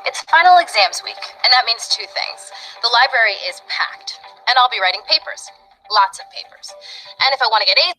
It's final exams week, and that means two things. The library is packed, and I'll be writing papers. Lots of papers. And if I want to get A's,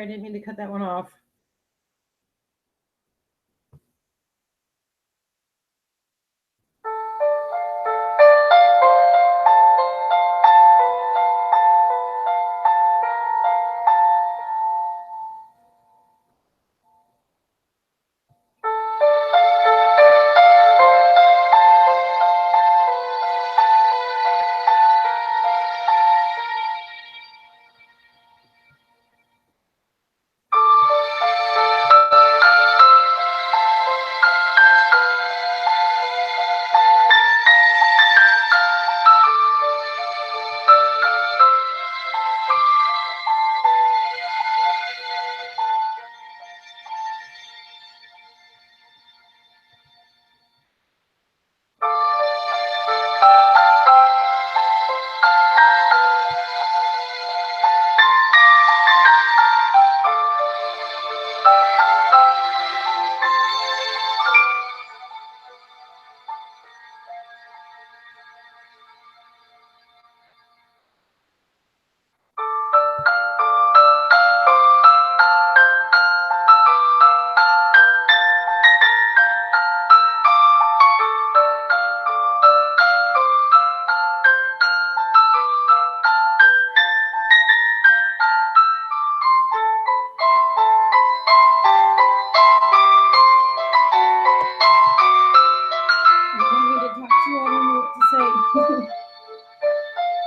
didn't mean to cut that one off.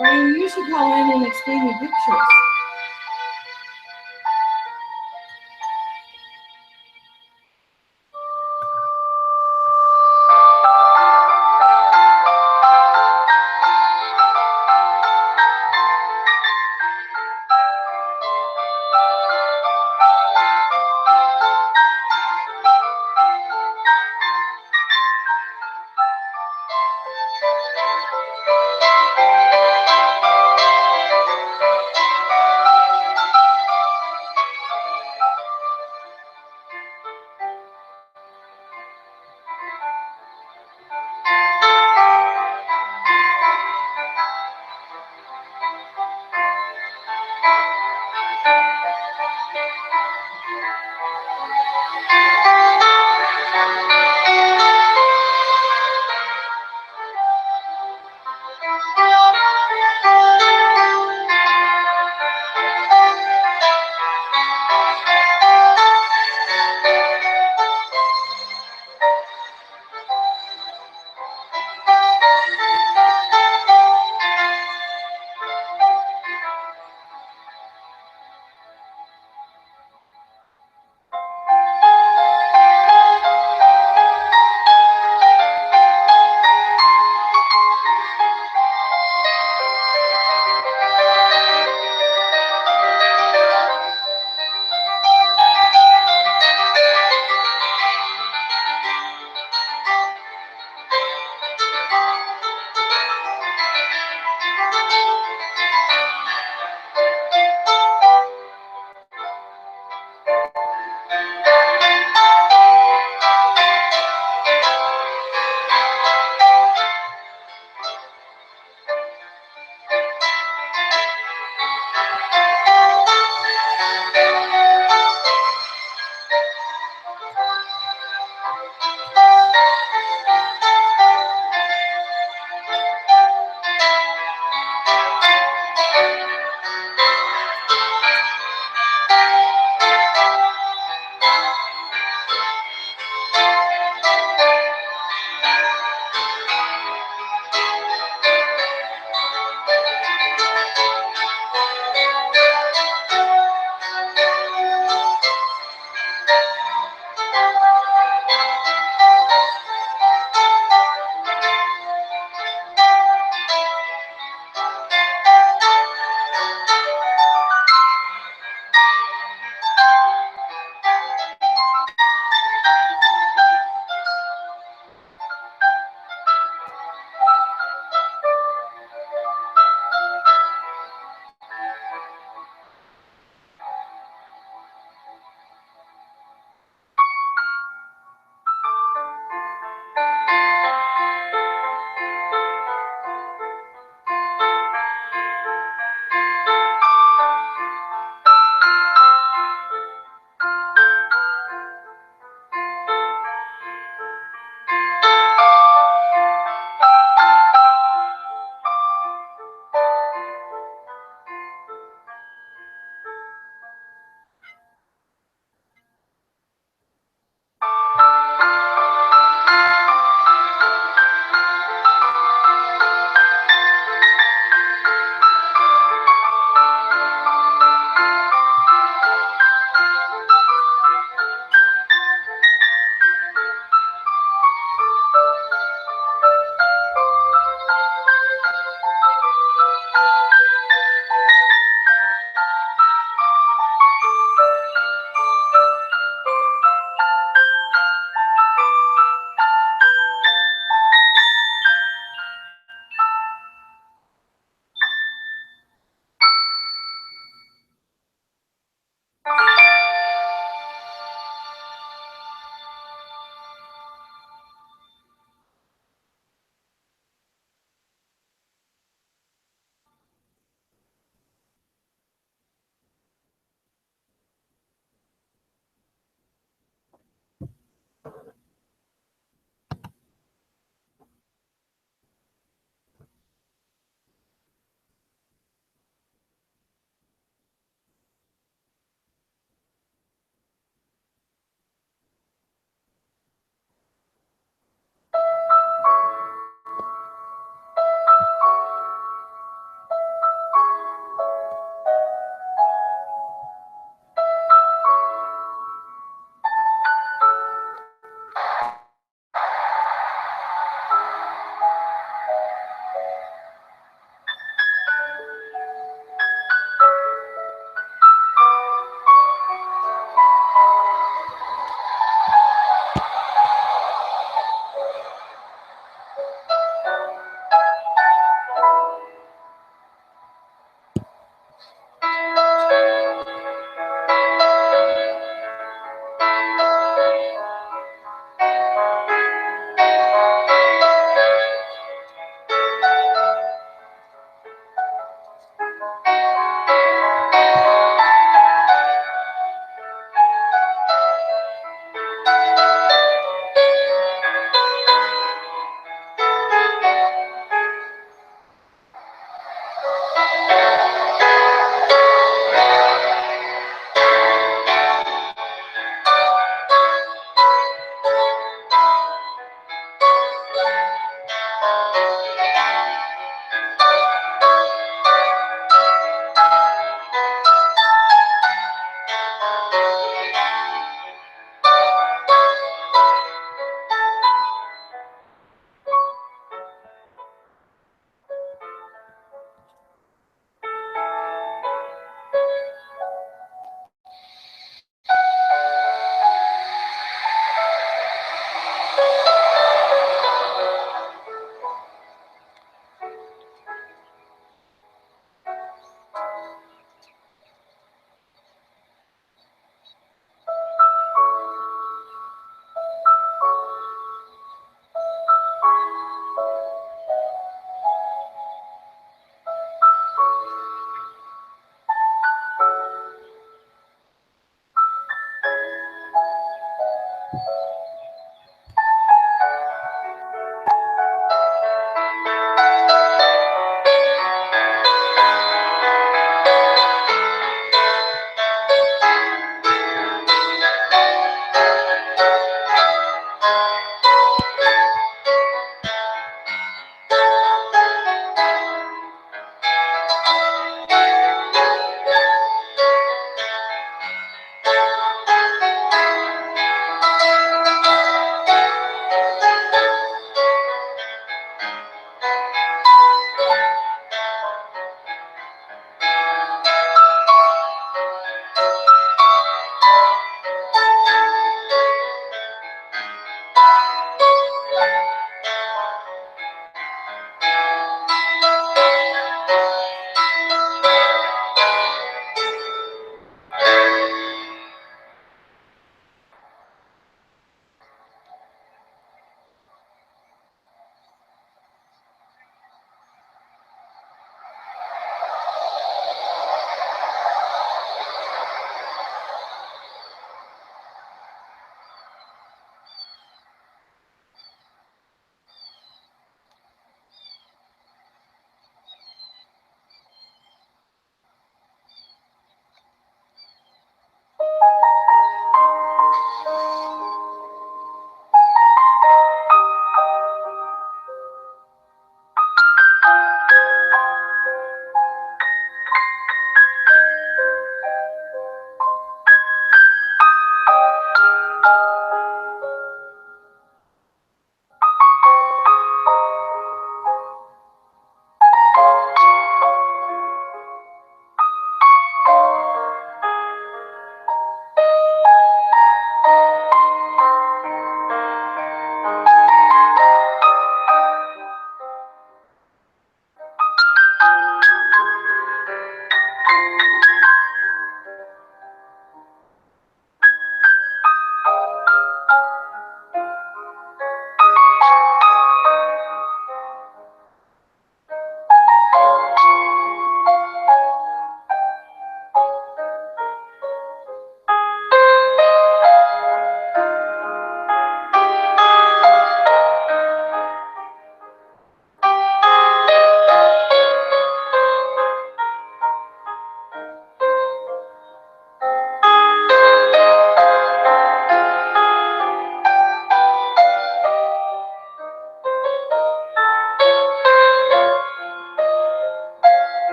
Brian, you should call in and explain your pictures.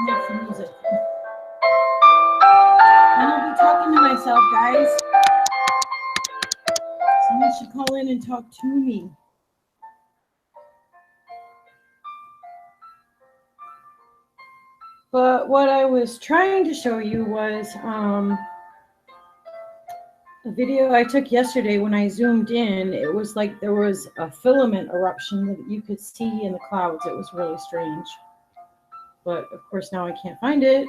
Make some music. And I'll be talking to myself, guys. Someone should call in and talk to me. But what I was trying to show you was a video I took yesterday. When I zoomed in, it was like there was a filament eruption that you could see in the clouds. It was really strange. But of course now I can't find it.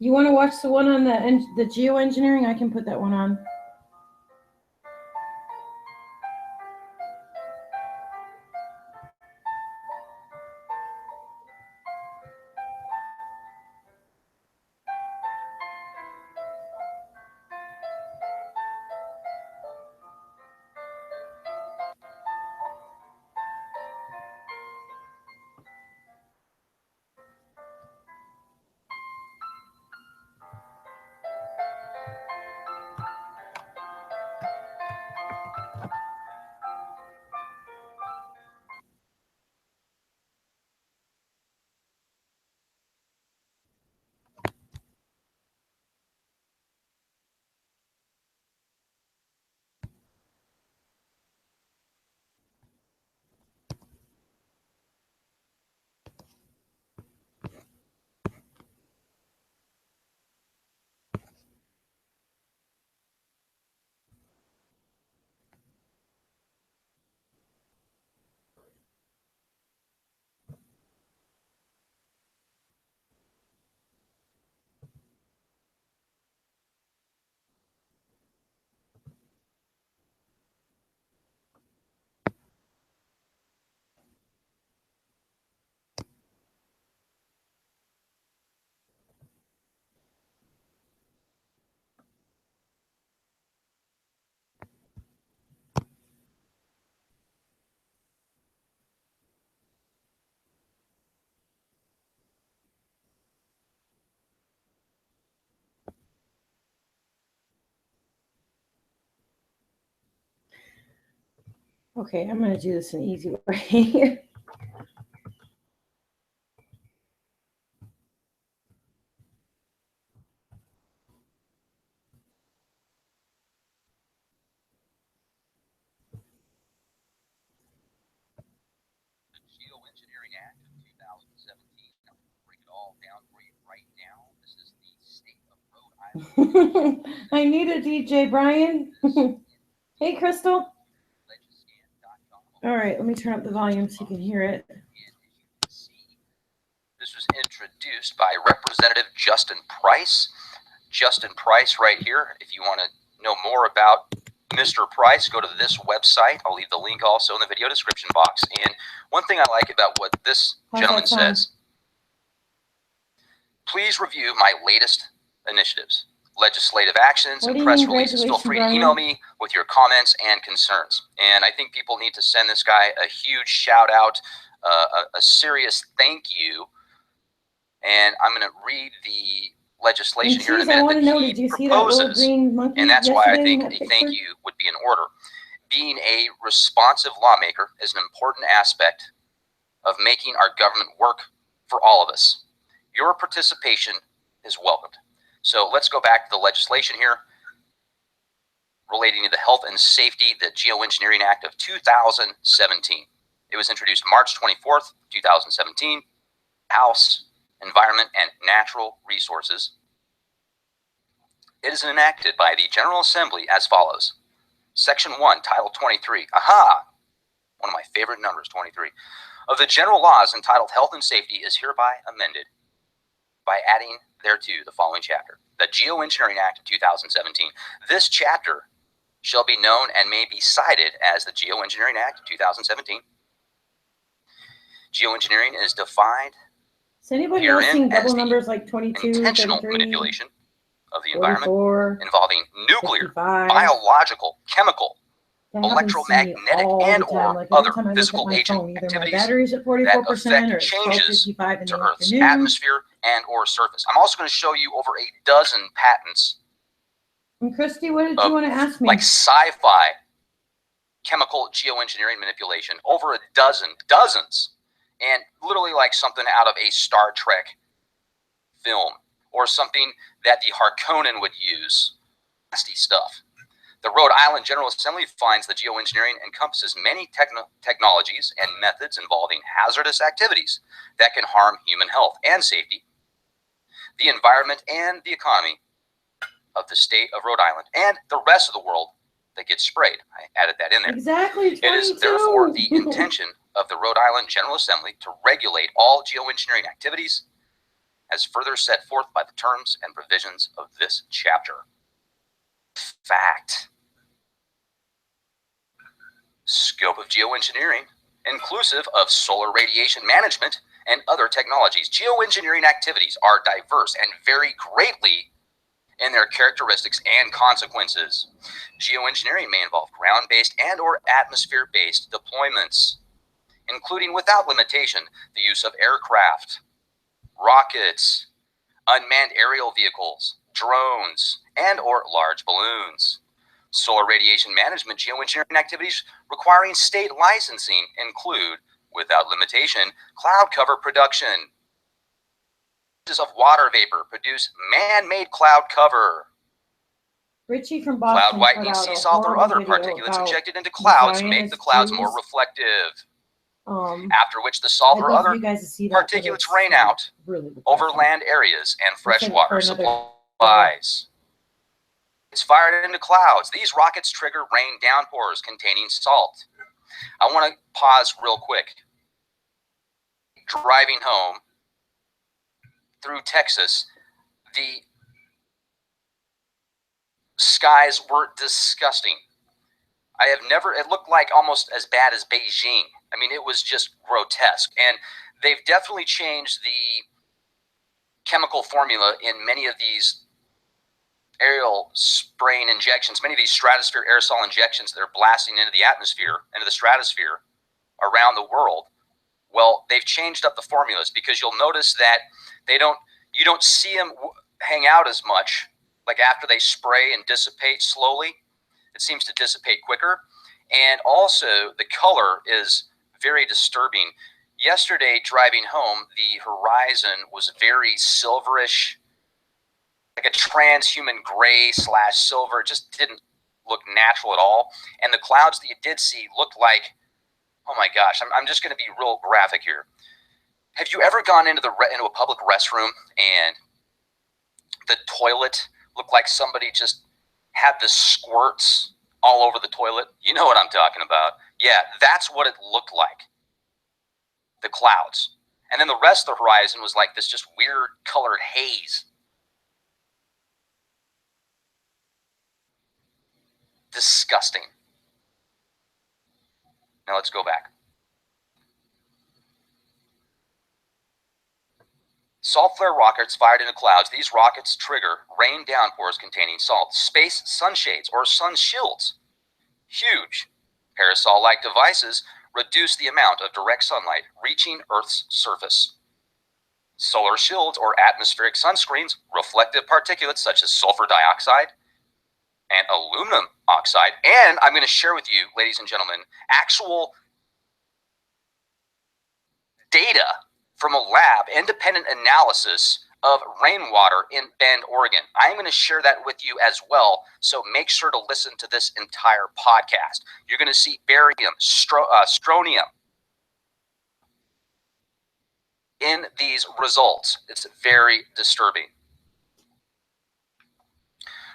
You want to watch the one on the geoengineering? I can put that one on. Okay, I'm going to do this an easy way. Geoengineering Act of 2017. I'll break it all down for you right now. This is the state of Rhode Island. I need a DJ, Brian. Hey, Crystal. All right, let me turn up the volume so you can hear it. This was introduced by Representative Justin Price. Justin Price right here. If you want to know more about Mr. Price, go to this website. I'll leave the link also in the video description box. And one thing I like about what this gentleman says, Please review my latest initiatives, legislative actions, What and do you press mean releases. Feel graduation, free to Brian? email me with your comments and concerns. And I think people need to send this guy a huge shout out, a serious thank you. And I'm going to read the legislation And here in a geez, I minute want to that know, he did you see that little proposes. green monkey And that's why I yesterday in think that a picture? thank you would be in order. Being a responsive lawmaker is an important aspect of making our government work for all of us. Your participation is welcomed. So let's go back to the legislation here relating to the Health and Safety, the Geoengineering Act of 2017. It was introduced March 24th, 2017. House, Environment and Natural Resources. It is enacted by the General Assembly as follows. Section 1, Title 23. Aha! One of my favorite numbers, 23. Of the general laws entitled Health and Safety is hereby amended by adding thereto the following chapter. The Geoengineering Act of 2017. This chapter shall be known and may be cited as the Geoengineering Act of 2017. Geoengineering is defined Is anybody else herein seeing as double the numbers like 22, intentional 33, manipulation of the environment 44, involving nuclear, 55? biological, chemical, That happens to me electromagnetic, all and the time. or Like other every time I look physical at my agent phone, either my activities battery's at that 44% affect or it's changes 12:55 in to the Earth's afternoon. atmosphere and or surface. I'm also going to show you over a dozen patents And Christy, what did of you want to ask me? like sci-fi chemical geoengineering manipulation, over a dozen, dozens, and literally like something out of a Star Trek film or something that the Harkonnen would use. Nasty stuff. The Rhode Island General Assembly finds the geoengineering encompasses many technologies and methods involving hazardous activities that can harm human health and safety, the environment, and the economy of the state of Rhode Island and the rest of the world that gets sprayed. I added that in there. Exactly, 22. It is therefore the intention of the Rhode Island General Assembly to regulate all geoengineering activities as further set forth by the terms and provisions of this chapter. Fact. Scope of geoengineering, inclusive of solar radiation management and other technologies. Geoengineering activities are diverse and vary greatly in their characteristics and consequences. Geoengineering may involve ground-based and or atmosphere-based deployments, including without limitation the use of aircraft, rockets, unmanned aerial vehicles, drones, and or large balloons. Solar radiation management geoengineering activities requiring state licensing include, without limitation, cloud cover production. Of water vapor produce man-made cloud cover. Richie from Cloud Boston whitening, put out sea a salt, or horrible other video particulates about injected into clouds the make the clouds more Zionist reflective. Jews. After which the salt I'd or love other for you guys to see that, but particulates it's rain out really over depressing. land areas and We'll save it freshwater for another supplies. It's fired into clouds. These rockets trigger rain downpours containing salt. I want to pause real quick. Driving home through Texas, the skies were disgusting. I have never, it looked like almost as bad as Beijing. I mean, it was just grotesque. And they've definitely changed the chemical formula in many of these aerial spraying injections, many of these stratosphere aerosol injections that are blasting into the atmosphere, into the stratosphere around the world. Well, they've changed up the formulas because you'll notice that you don't see them hang out as much, like after they spray and dissipate slowly. It seems to dissipate quicker. And also the color is very disturbing. Yesterday, driving home, the horizon was very silverish, like a transhuman gray / silver. It just didn't look natural at all. And the clouds that you did see looked like, oh my gosh, I'm just going to be real graphic here. Have you ever gone into a public restroom and the toilet looked like somebody just had the squirts all over the toilet? You know what I'm talking about. Yeah, that's what it looked like. The clouds. And then the rest of the horizon was like this just weird colored haze. Disgusting. Now let's go back. Salt flare rockets fired into clouds. These rockets trigger rain downpours containing salt. Space sunshades or sun shields. Huge. Parasol-like devices reduce the amount of direct sunlight reaching Earth's surface. Solar shields or atmospheric sunscreens, reflective particulates such as sulfur dioxide and aluminum oxide. And I'm going to share with you, ladies and gentlemen, actual data from a lab, independent analysis of rainwater in Bend, Oregon. I'm going to share that with you as well, so make sure to listen to this entire podcast. You're going to see barium, strontium in these results. It's very disturbing.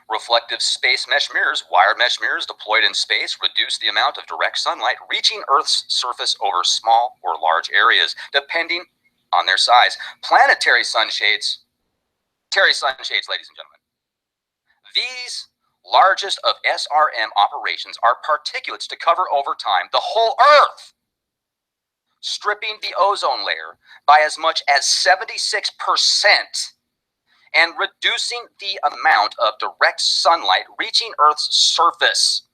Reflective space mesh mirrors, wire mesh mirrors deployed in space, reduce the amount of direct sunlight reaching Earth's surface over small or large areas, depending on their size. Planetary sunshades, ladies and gentlemen. These largest of SRM operations are particulates to cover over time the whole Earth, stripping the ozone layer by as much as 76% and reducing the amount of direct sunlight reaching Earth's surface.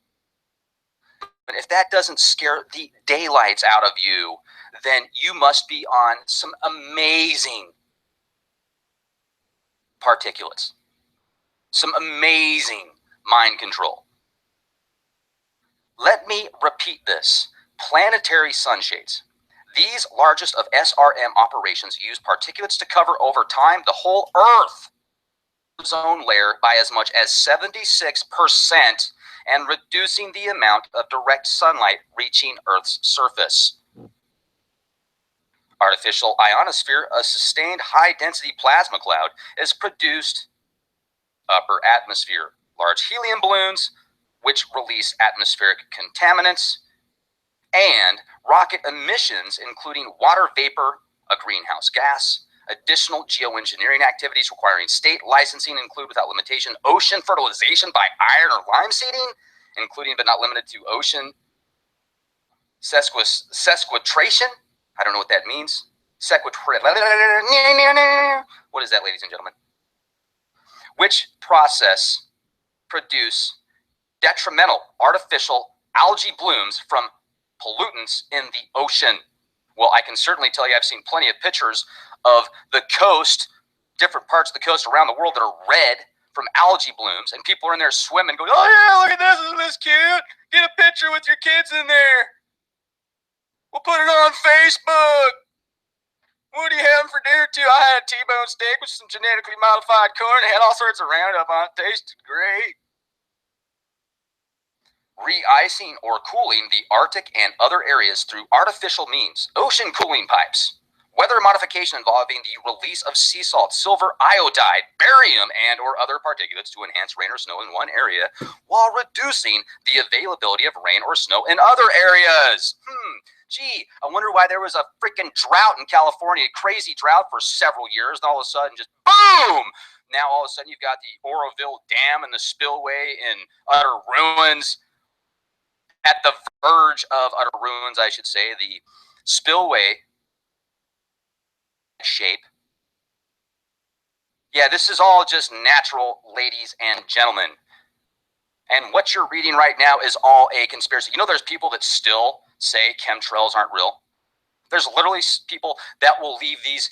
But if that doesn't scare the daylights out of you, then you must be on some amazing particulates, some amazing mind control. Let me repeat this. Planetary sunshades. These largest of SRM operations use particulates to cover over time the whole Earth ozone layer by as much as 76% and reducing the amount of direct sunlight reaching Earth's surface. Artificial ionosphere, a sustained high-density plasma cloud, is produced upper atmosphere. Large helium balloons, which release atmospheric contaminants, and rocket emissions, including water vapor, a greenhouse gas. Additional geoengineering activities requiring state licensing include, without limitation, ocean fertilization by iron or lime seeding, including but not limited to ocean sequestration. I don't know what that means. What is that, ladies and gentlemen? Which process produce detrimental artificial algae blooms from pollutants in the ocean? Well, I can certainly tell you I've seen plenty of pictures of the coast, different parts of the coast around the world that are red from algae blooms, and people are in there swimming going, oh yeah, look at this, isn't this cute? Get a picture with your kids in there. We'll put it on Facebook. What are you having for dinner too? I had a T-bone steak with some genetically modified corn. It had all sorts of Roundup on it. Tasted great. Re-icing or cooling the Arctic and other areas through artificial means. Ocean cooling pipes. Weather modification involving the release of sea salt, silver iodide, barium, and or other particulates to enhance rain or snow in one area while reducing the availability of rain or snow in other areas. Gee, I wonder why there was a freaking drought in California, a crazy drought for several years, and all of a sudden just boom! Now all of a sudden you've got the Oroville Dam and the spillway in utter ruins. At the verge of utter ruins, I should say, the spillway shape. Yeah, this is all just natural, ladies and gentlemen. And what you're reading right now is all a conspiracy. You know, there's people that still say chemtrails aren't real. There's literally people that will leave these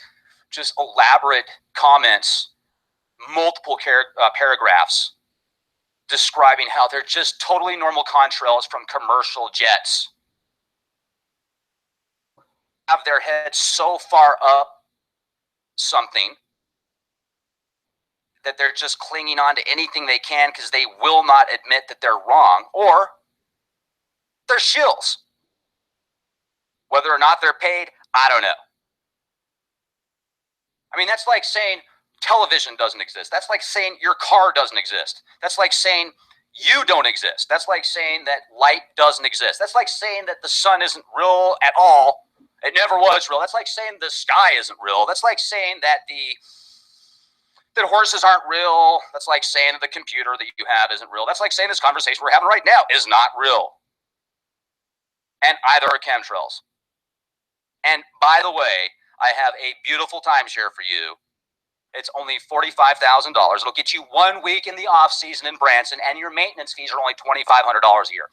just elaborate comments, multiple paragraphs, describing how they're just totally normal contrails from commercial jets. Have their heads so far up something that they're just clinging on to anything they can because they will not admit that they're wrong, or they're shills. Whether or not they're paid, I don't know. I mean, that's like saying television doesn't exist. That's like saying your car doesn't exist. That's like saying you don't exist. That's like saying that light doesn't exist. That's like saying that the sun isn't real at all. It never was real. That's like saying the sky isn't real. That's like saying that that horses aren't real. That's like saying that the computer that you have isn't real. That's like saying this conversation we're having right now is not real. And either are chemtrails. And by the way, I have a beautiful timeshare for you It's only $45,000. It'll get you 1 week in the off season in Branson, and your maintenance fees are only $2,500 a year.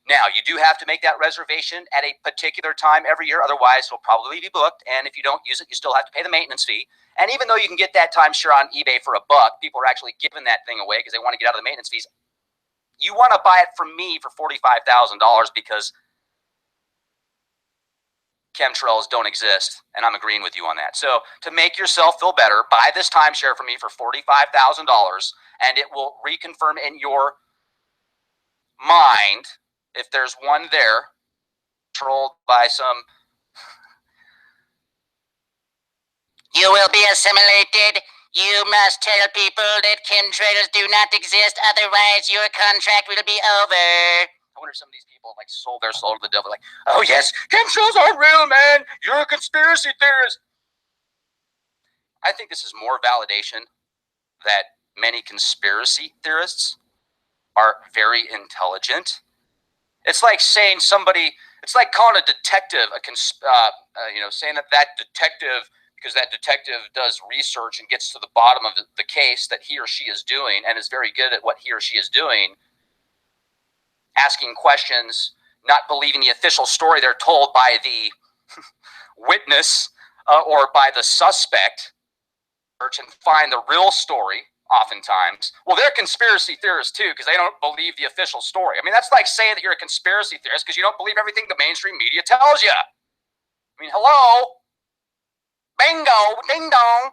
Now, you do have to make that reservation at a particular time every year. Otherwise, it'll probably be booked. And if you don't use it, you still have to pay the maintenance fee. And even though you can get that timeshare on eBay for $1, people are actually giving that thing away because they want to get out of the maintenance fees. You want to buy it from me for $45,000 because chemtrails don't exist, and I'm agreeing with you on that. So to make yourself feel better, buy this timeshare from me for $45,000, and it will reconfirm in your mind, if there's one there, controlled by some... You will be assimilated. You must tell people that chemtrails do not exist, otherwise your contract will be over. I wonder if some of these people like sold their soul to the devil, like, oh yes, chemtrails aren't real, man. You're a conspiracy theorist. I think this is more validation that many conspiracy theorists are very intelligent. It's like saying somebody, it's like calling a detective saying that detective, because that detective does research and gets to the bottom of the case that he or she is doing and is very good at what he or she is doing, asking questions, not believing the official story they're told by the witness or by the suspect, and find the real story oftentimes. Well, they're conspiracy theorists too because they don't believe the official story. I mean, that's like saying that you're a conspiracy theorist because you don't believe everything the mainstream media tells you. I mean, hello? Bingo, ding dong.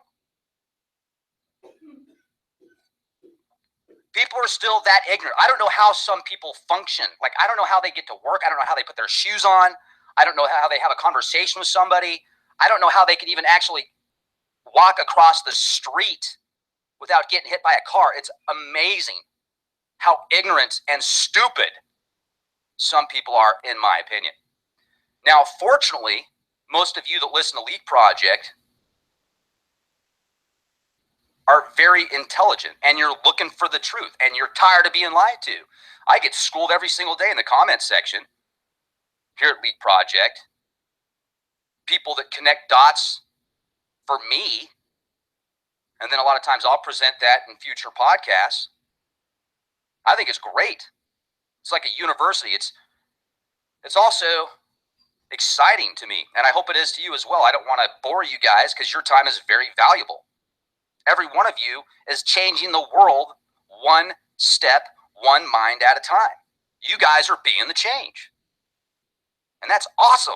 People are still that ignorant. I don't know how some people function. Like, I don't know how they get to work. I don't know how they put their shoes on. I don't know how they have a conversation with somebody. I don't know how they can even actually walk across the street without getting hit by a car. It's amazing how ignorant and stupid some people are, in my opinion. Now, fortunately, most of you that listen to Leak Project are very intelligent, and you're looking for the truth, and you're tired of being lied to. I get schooled every single day in the comments section here at Leak Project. People that connect dots for me, and then a lot of times I'll present that in future podcasts. I think it's great. It's like a university. It's also exciting to me, and I hope it is to you as well. I don't want to bore you guys because your time is very valuable. Every one of you is changing the world one step, one mind at a time. You guys are being the change. And that's awesome.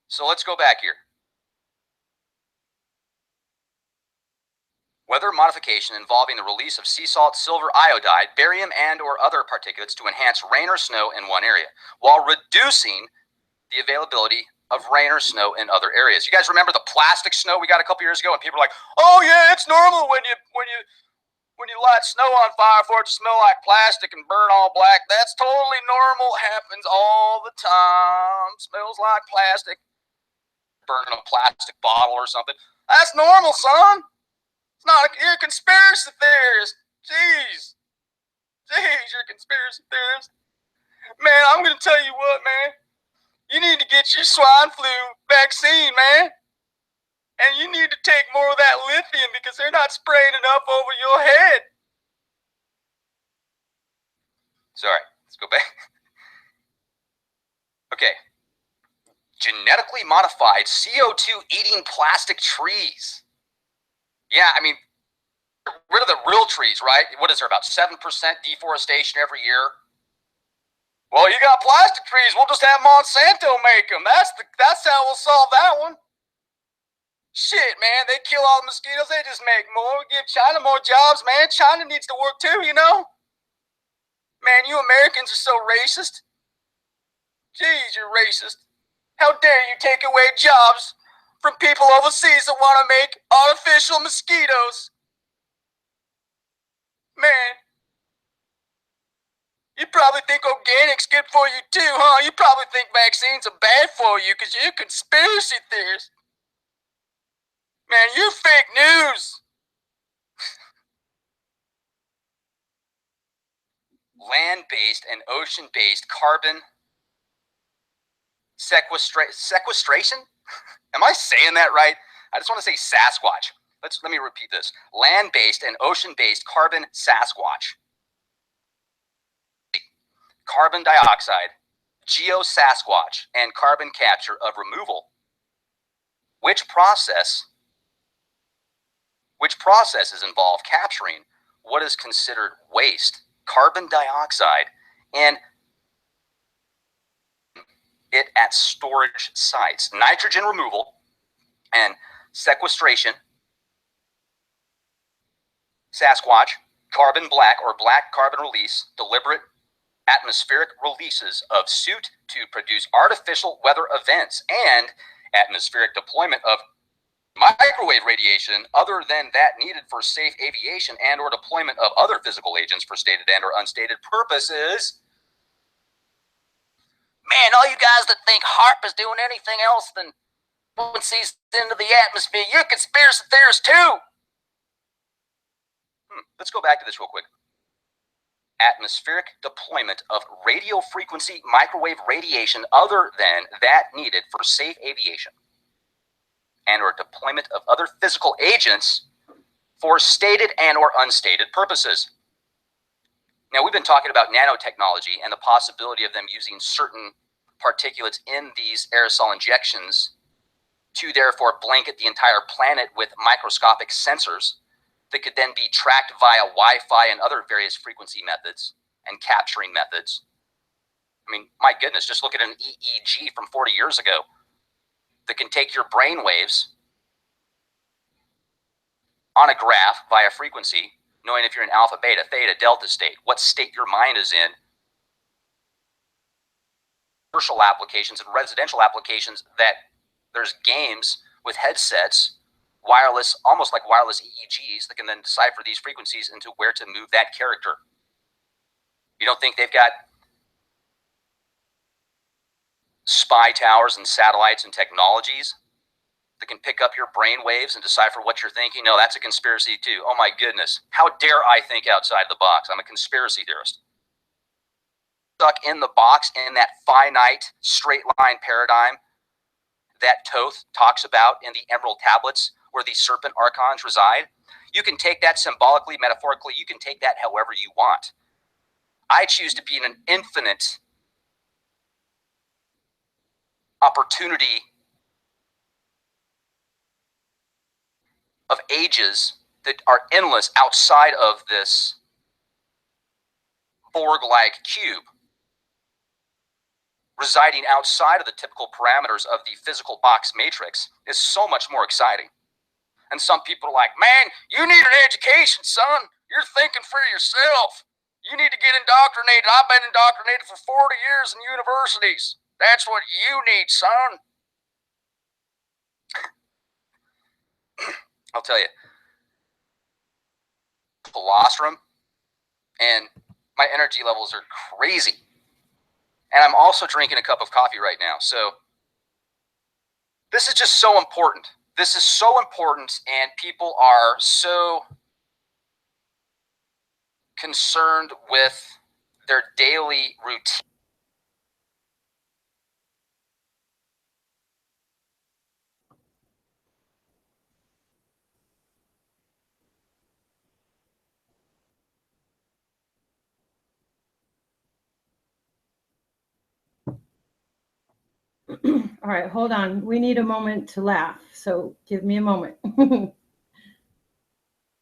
So let's go back here. Weather modification involving the release of sea salt, silver iodide, barium, and or other particulates to enhance rain or snow in one area, while reducing the availability of rain or snow in other areas. You guys remember the plastic snow we got a couple years ago, and people are like, "Oh yeah, it's normal when you light snow on fire for it to smell like plastic and burn all black. That's totally normal. Happens all the time. Smells like plastic. Burning a plastic bottle or something. That's normal, son. It's not. You're a conspiracy theorist. Jeez, you're a conspiracy theorist. Man, I'm gonna tell you what, man. You need to get your swine flu vaccine, man. And you need to take more of that lithium because they're not spraying enough over your head. Sorry, let's go back. Okay. Genetically modified CO2 eating plastic trees. Yeah, I mean, get rid of the real trees, right? What is there, about 7% deforestation every year? Well, you got plastic trees. We'll just have Monsanto make them. That's how we'll solve that one. Shit, man. They kill all the mosquitoes. They just make more. Give China more jobs, man. China needs to work too, you know? Man, you Americans are so racist. Jeez, you're racist. How dare you take away jobs from people overseas that want to make artificial mosquitoes? Man. You probably think organic's good for you too, huh? You probably think vaccines are bad for you because you're a conspiracy theorist. Man, you're fake news. Land-based and ocean-based carbon sequestration? Am I saying that right? I just want to say Sasquatch. Let me repeat this. Land-based and ocean-based carbon Sasquatch. Carbon dioxide, geo-Sasquatch, and carbon capture of removal. Which processes involve capturing what is considered waste, carbon dioxide, and it at storage sites. Nitrogen removal and sequestration, Sasquatch, carbon black or black carbon release, deliberate atmospheric releases of soot to produce artificial weather events, and atmospheric deployment of microwave radiation other than that needed for safe aviation and or deployment of other physical agents for stated and or unstated purposes. Man, all you guys that think HAARP is doing anything else than what sees into the atmosphere, you're conspiracy theorists too. Let's go back to this real quick. Atmospheric deployment of radio frequency microwave radiation other than that needed for safe aviation and or deployment of other physical agents for stated and or unstated purposes. Now, we've been talking about nanotechnology and the possibility of them using certain particulates in these aerosol injections to therefore blanket the entire planet with microscopic sensors that could then be tracked via Wi-Fi and other various frequency methods and capturing methods. I mean, my goodness, just look at an EEG from 40 years ago that can take your brain waves on a graph via frequency, knowing if you're in alpha, beta, theta, delta state, what state your mind is in. Commercial applications and residential applications that there's games with headsets, wireless, almost like wireless EEGs that can then decipher these frequencies into where to move that character. You don't think they've got spy towers and satellites and technologies that can pick up your brain waves and decipher what you're thinking? No, that's a conspiracy too. Oh my goodness. How dare I think outside the box? I'm a conspiracy theorist. Stuck in the box in that finite straight line paradigm that Thoth talks about in the Emerald Tablets where the serpent archons reside. You can take that symbolically, metaphorically, you can take that however you want. I choose to be in an infinite opportunity of ages that are endless outside of this Borg-like cube, residing outside of the typical parameters of the physical box matrix is so much more exciting. And some people are like, man, you need an education, son. You're thinking for yourself. You need to get indoctrinated. I've been indoctrinated for 40 years in universities. That's what you need, son. I'll tell you, colostrum and my energy levels are crazy. And I'm also drinking a cup of coffee right now. So this is just so important. This is so important, and people are so concerned with their daily routine. All right, hold on. We need a moment to laugh. So give me a moment.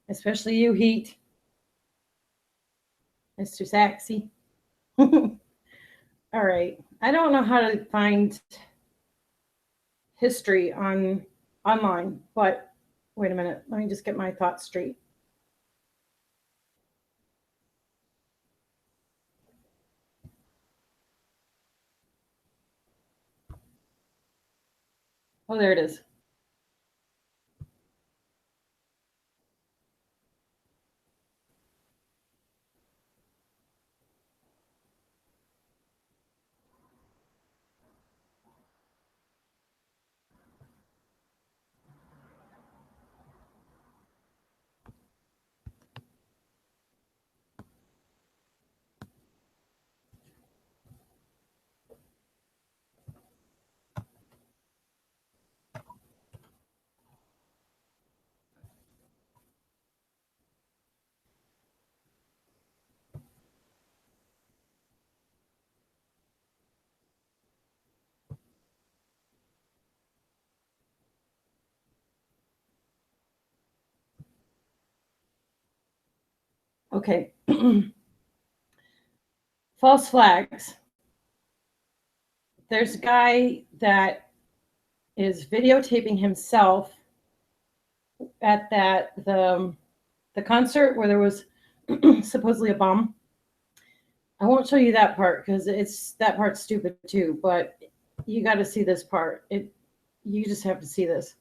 Especially you, Heat. Mr. Saxy. All right. I don't know how to find history online, but wait a minute. Let me just get my thoughts straight. Oh, there it is. Okay. False flags. There's a guy that is videotaping himself at the concert where there was supposedly a bomb. I won't show you that part because that part's stupid too, but you got to see this part. You just have to see this.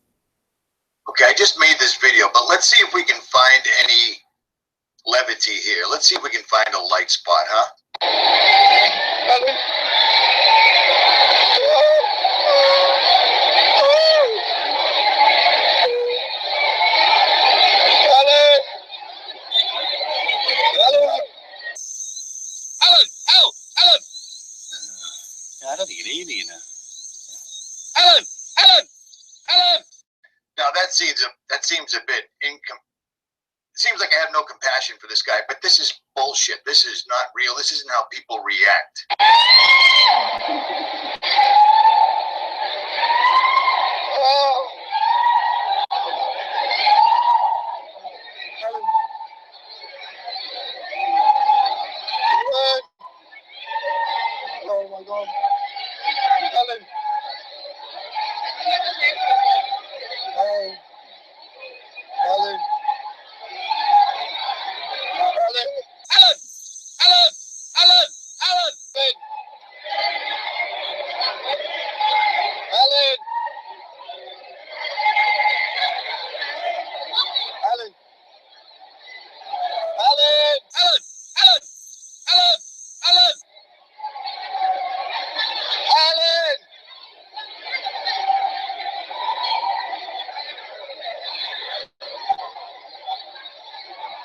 Okay, I just made this video, but let's see if we can find any levity here. Let's see if we can find a light spot, huh? I don't think you need me now. Alan! Now that seems a bit it seems like I have no compassion for this guy, but this is bullshit. This is not real. This isn't how people react. Oh my God. Alan. Oh. Alan. Alan. Alan. Alan. Alan. Alan. Alan. Alan. Alan. Alan. Alan. Alan. Alan. Alan.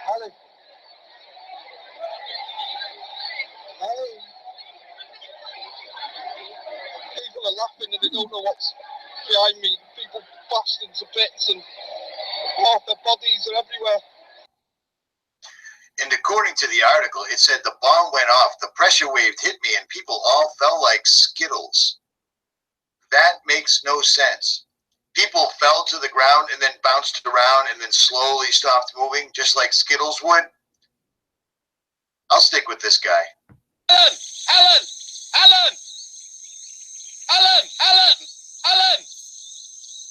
Alan. Alan. People are laughing and they don't know what's behind me. People blasting to bits and half their bodies are everywhere. And according to the article, it said the bomb went off, the pressure wave hit me, and people all fell like Skittles. That makes no sense. People fell to the ground and then bounced around and then slowly stopped moving, just like Skittles would. I'll stick with this guy. Alan! Alan! Alan! Alan! Alan! Alan!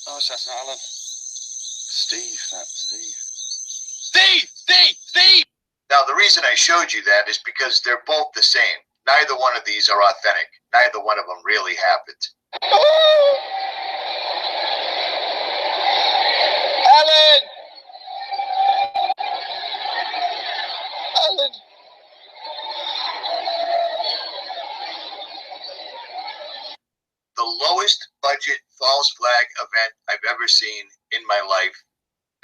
Oh, that's not Alan. Steve, that's Steve. Steve! Steve! Steve! Now, the reason I showed you that is because they're both the same. Neither one of these are authentic. Neither one of them really happened. Alan! Alan! The lowest budget false flag event I've ever seen in my life,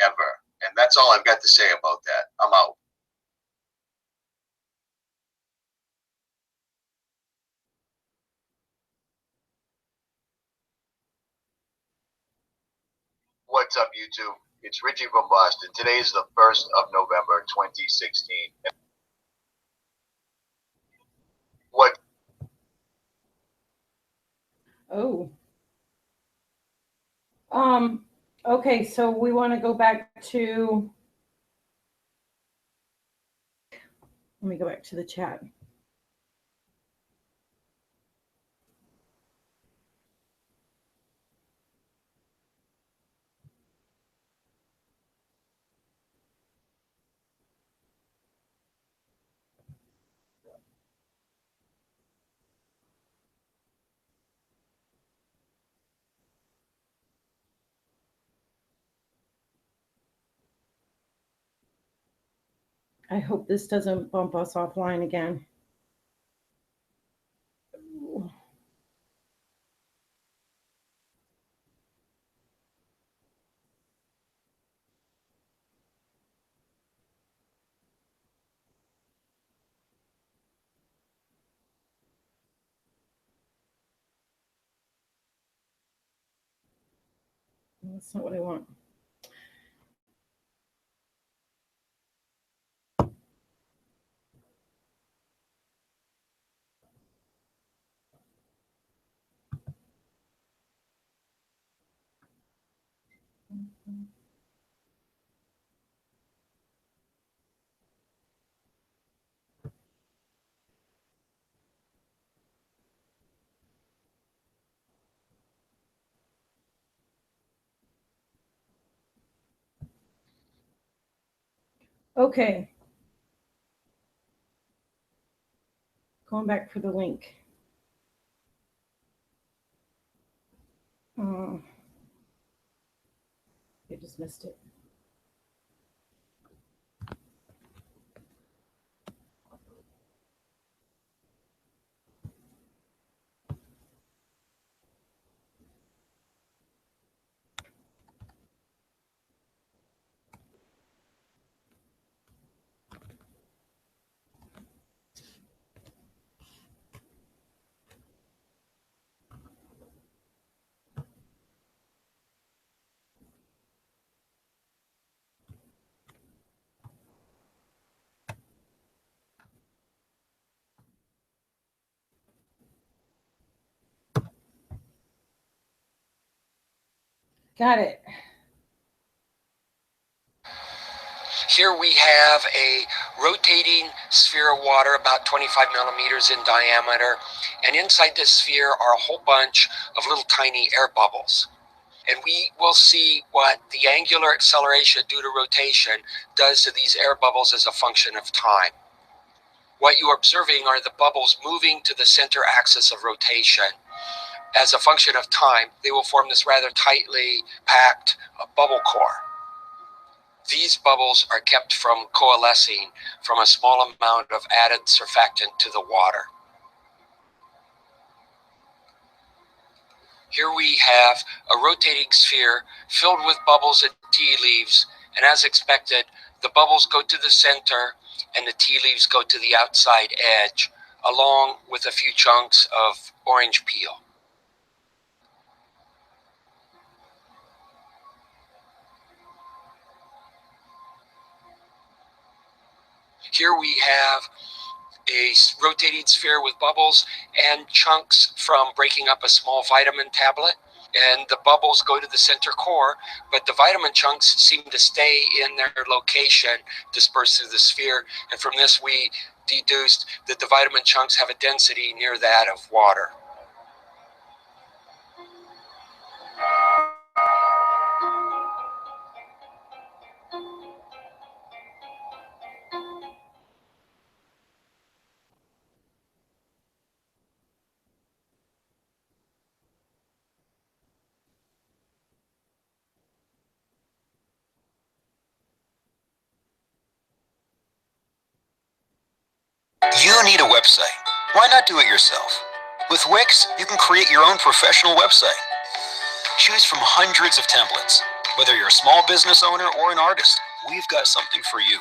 ever. And that's all I've got to say about that. I'm out. What's up, YouTube? It's Richie from Boston. Today is the 1st of November, 2016. What? Oh. Okay, so we want to go back to, let me go back to the chat. I hope this doesn't bump us offline again. That's not what I want. Okay. Going back for the link. I just missed it. Got it. Here we have a rotating sphere of water about 25 millimeters in diameter, and inside this sphere are a whole bunch of little tiny air bubbles. And we will see what the angular acceleration due to rotation does to these air bubbles as a function of time. What you are observing are the bubbles moving to the center axis of rotation. As a function of time, they will form this rather tightly packed bubble core. These bubbles are kept from coalescing from a small amount of added surfactant to the water. Here we have a rotating sphere filled with bubbles and tea leaves, and as expected, the bubbles go to the center and the tea leaves go to the outside edge, along with a few chunks of orange peel. Here we have a rotating sphere with bubbles and chunks from breaking up a small vitamin tablet. And the bubbles go to the center core, but the vitamin chunks seem to stay in their location dispersed through the sphere. And from this, we deduced that the vitamin chunks have a density near that of water. You need a website. Why not do it yourself? With Wix, you can create your own professional website. Choose from hundreds of templates. Whether you're a small business owner or an artist, we've got something for you.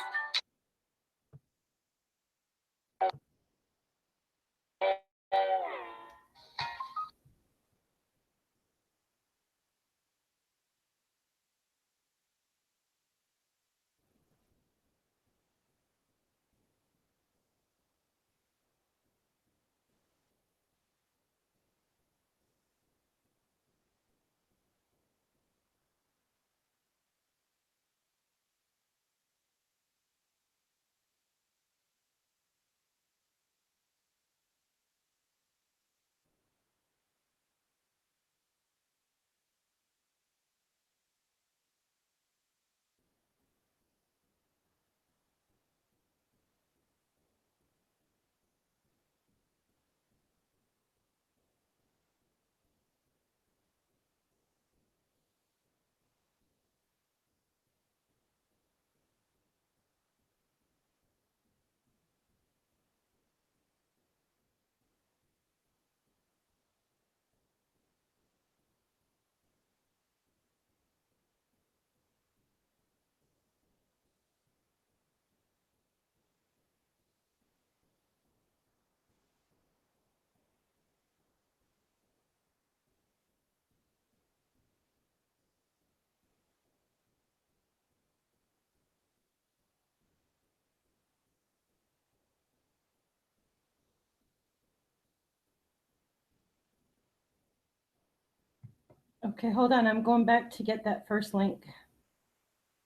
Okay, hold on. I'm going back to get that first link.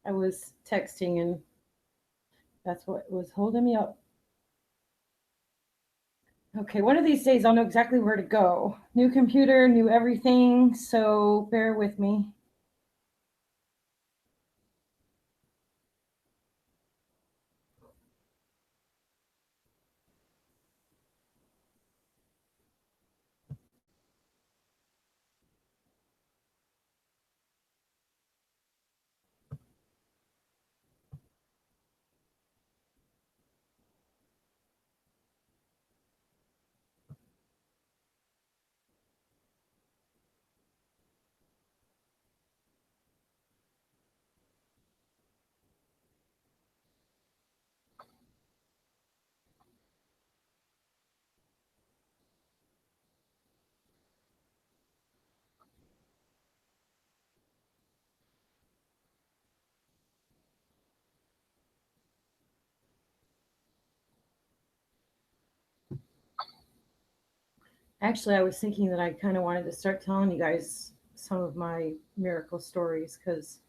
I was texting and that's what was holding me up. Okay, one of these days I'll know exactly where to go. New computer, new everything, so bear with me. Actually, I was thinking that I kind of wanted to start telling you guys some of my miracle stories because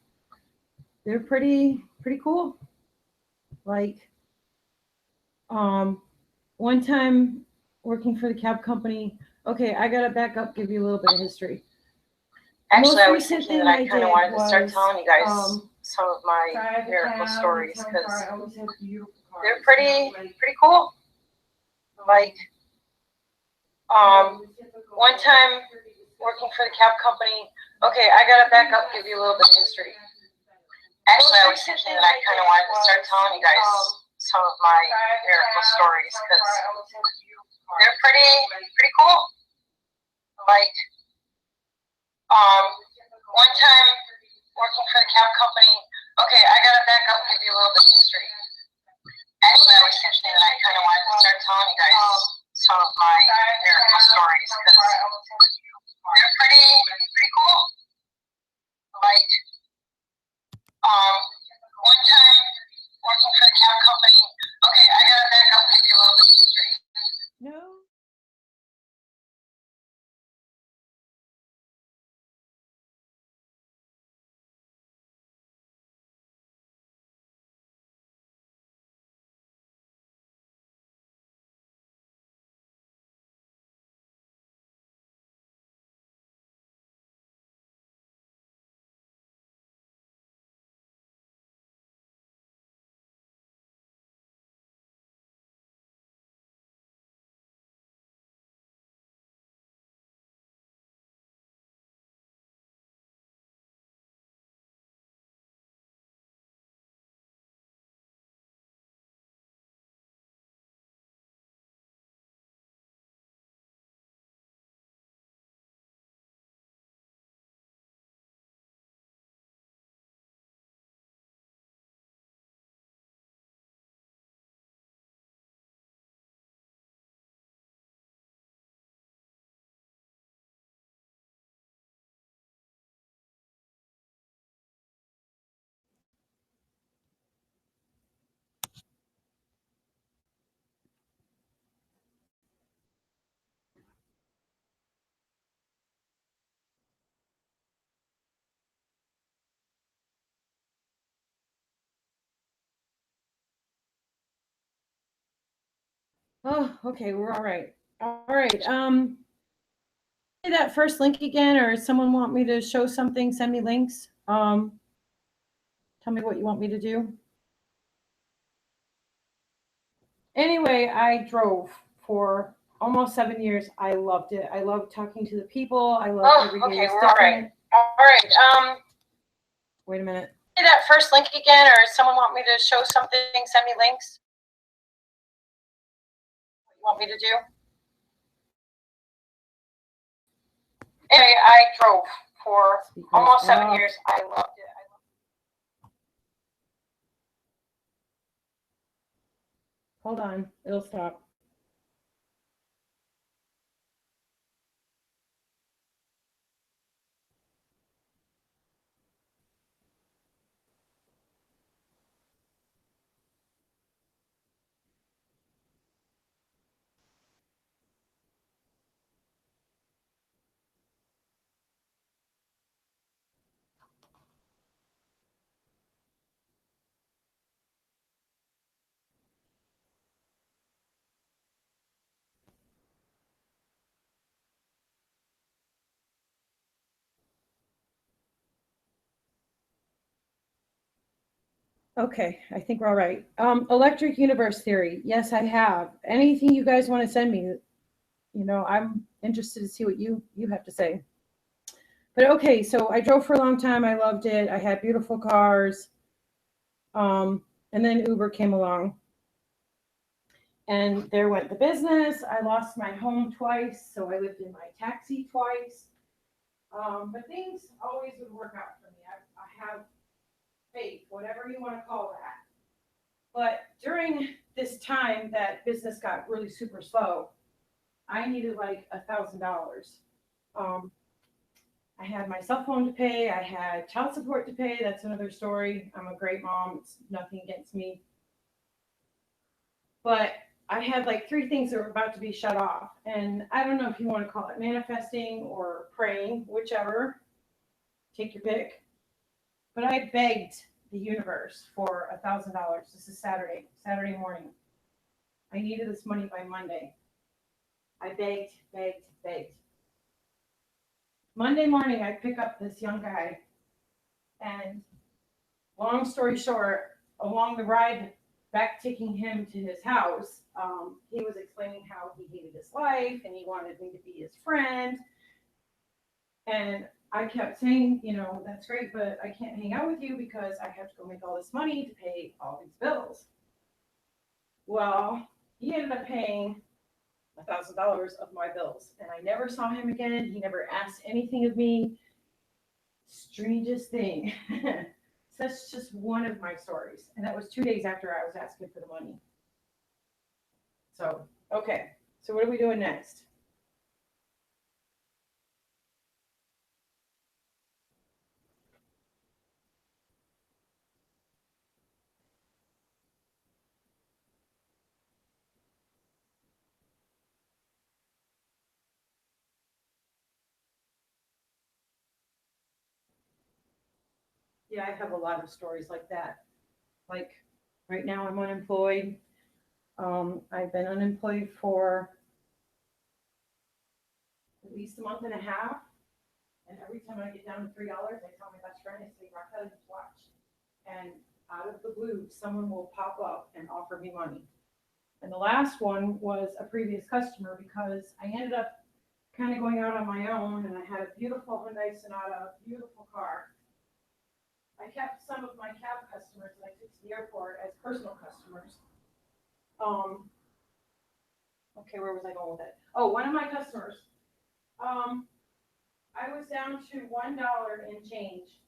they're pretty cool. Like, one time working for the cab company. Okay, I gotta back up, give you a little bit of history. Actually, Most I was recent thinking thing that I I kind of did wanted to start was, telling you guys some of my drive a miracle cab, stories town because car. I always had beautiful cars. they're pretty cool. Like, one time working for the cab company. Okay, I gotta back up, give you a little bit of history. Actually, I was thinking that I kind of wanted to start telling you guys some of my miracle stories because they're pretty cool. Like, one time working for the cab company. Okay, I gotta back up, give you a little bit of history. Actually, I was thinking that I kind of wanted to start telling you guys some of my miracle stories because they're pretty cool. Like, one time working for the cab company. Okay, I gotta back up, give you a little bit of history. No. Oh, okay, we're all right. All right. That first link again, or someone want me to show something? Send me links. Tell me what you want me to do. Anyway, I drove for almost 7 years. I loved it. I loved talking to the people. I loved every day Okay, was we're all different. right. All right. Wait a minute. That first link again, or someone want me to show something? Send me links. What you want me to do? Anyway, I drove for almost 7 years. I loved it. Hold on, it'll stop. Okay, I think we're all right. Electric universe theory. Yes, I have. Anything you guys want to send me, I'm interested to see what you have to say. But okay, so I drove for a long time. I loved it. I had beautiful cars. And then Uber came along. And there went the business. I lost my home twice, so I lived in my taxi twice. But things always would work out for me. I have faith, whatever you want to call that. But during this time that business got really super slow, I needed like $1,000. I had my cell phone to pay. I had child support to pay. That's another story. I'm a great mom. It's nothing against me. But I had like 3 things that were about to be shut off. And I don't know if you want to call it manifesting or praying, whichever. Take your pick. But I begged the universe for $1,000. This is Saturday morning. I needed this money by Monday. I begged. Monday morning, I pick up this young guy, and long story short, along the ride back taking him to his house, he was explaining how he hated his life and he wanted me to be his friend. And I kept saying, you know, that's great, but I can't hang out with you because I have to go make all this money to pay all these bills. Well, he ended up paying $1,000 of my bills, and I never saw him again. He never asked anything of me. Strangest thing. So that's just one of my stories, and that was 2 days after I was asking for the money. So, okay. So what are we doing next? Yeah, I have a lot of stories like that. Like right now I'm unemployed. I've been unemployed for at least a month and a half. And every time I get down to $3, I tell my best friend, I say, Raquel, just watch. And out of the blue, someone will pop up and offer me money. And the last one was a previous customer because I ended up kind of going out on my own, and I had a beautiful Hyundai Sonata, beautiful car. I kept some of my cab customers that I took to the airport as personal customers. Okay, where was I going with it? Oh, one of my customers. I was down to $1 in change,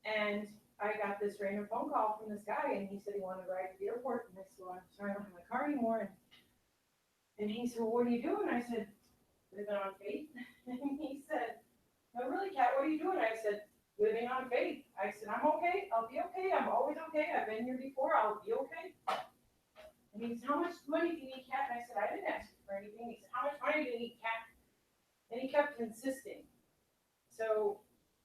and I got this random phone call from this guy, and he said he wanted to ride to the airport, and I said, well, I'm sorry, I don't have my car anymore. And he said, well, what are you doing? I said, living on faith. And he said, no, really, Kat, what are you doing? I said, living on faith. I said, I'm okay. I'll be okay. I'm always okay. I've been here before. I'll be okay. And he said, how much money do you need, Kat? And I said, I didn't ask you for anything. He said, how much money do you need, Kat? And he kept insisting. So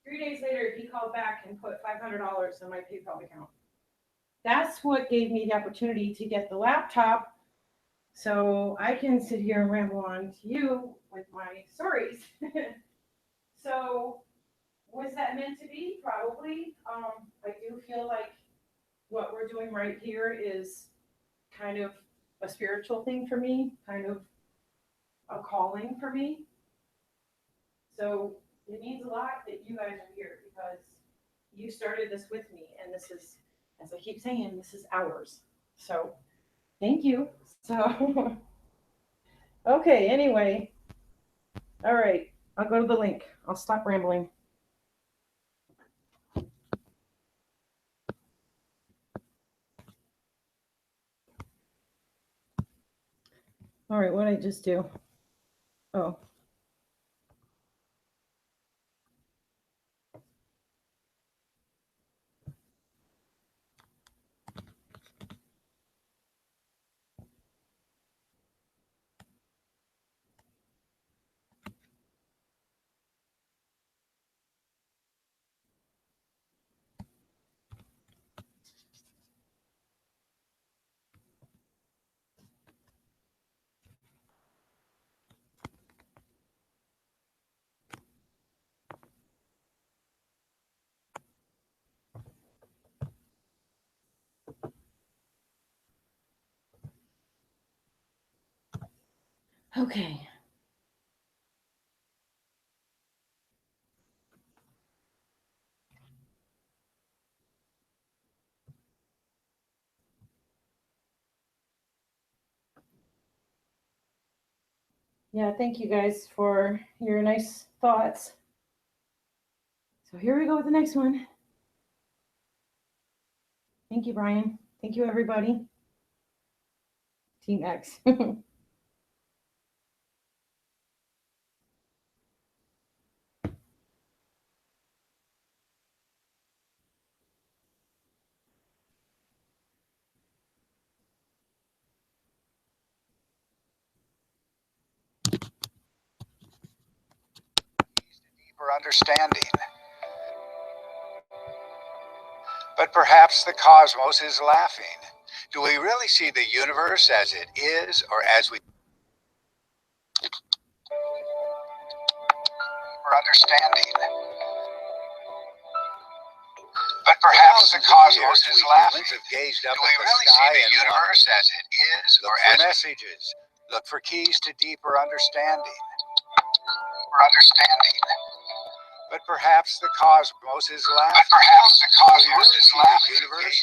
3 days later, he called back and put $500 in my PayPal account. That's what gave me the opportunity to get the laptop so I can sit here and ramble on to you with my stories. So was that meant to be? Probably. I do feel like what we're doing right here is kind of a spiritual thing for me, kind of a calling for me. So it means a lot that you guys are here because you started this with me, and this is, as I keep saying, this is ours. So thank you. So, okay, anyway. All right, I'll go to the link. I'll stop rambling. All right, what did I just do? Oh. Okay. Yeah, thank you guys for your nice thoughts. So here we go with the next one. Thank you, Brian. Thank you, everybody. Team X. For understanding. But perhaps the cosmos is laughing. Do we really see the universe as it is, or as we... For understanding. But perhaps the cosmos is laughing. Do we really see the universe as it is, or as... messages. Look for keys to deeper understanding. For understanding. But perhaps the cosmos is laughing. But perhaps the cosmos is laughing. Do we really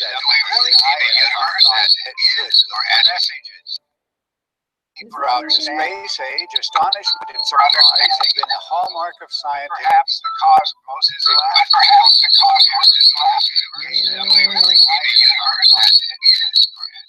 see the universe as it is, or as messages? Throughout the space age, astonishment and surprise have been a hallmark of science. Perhaps the cosmos is laughing. Perhaps the cosmos is laughing. Do we really see the universe as it is, or as...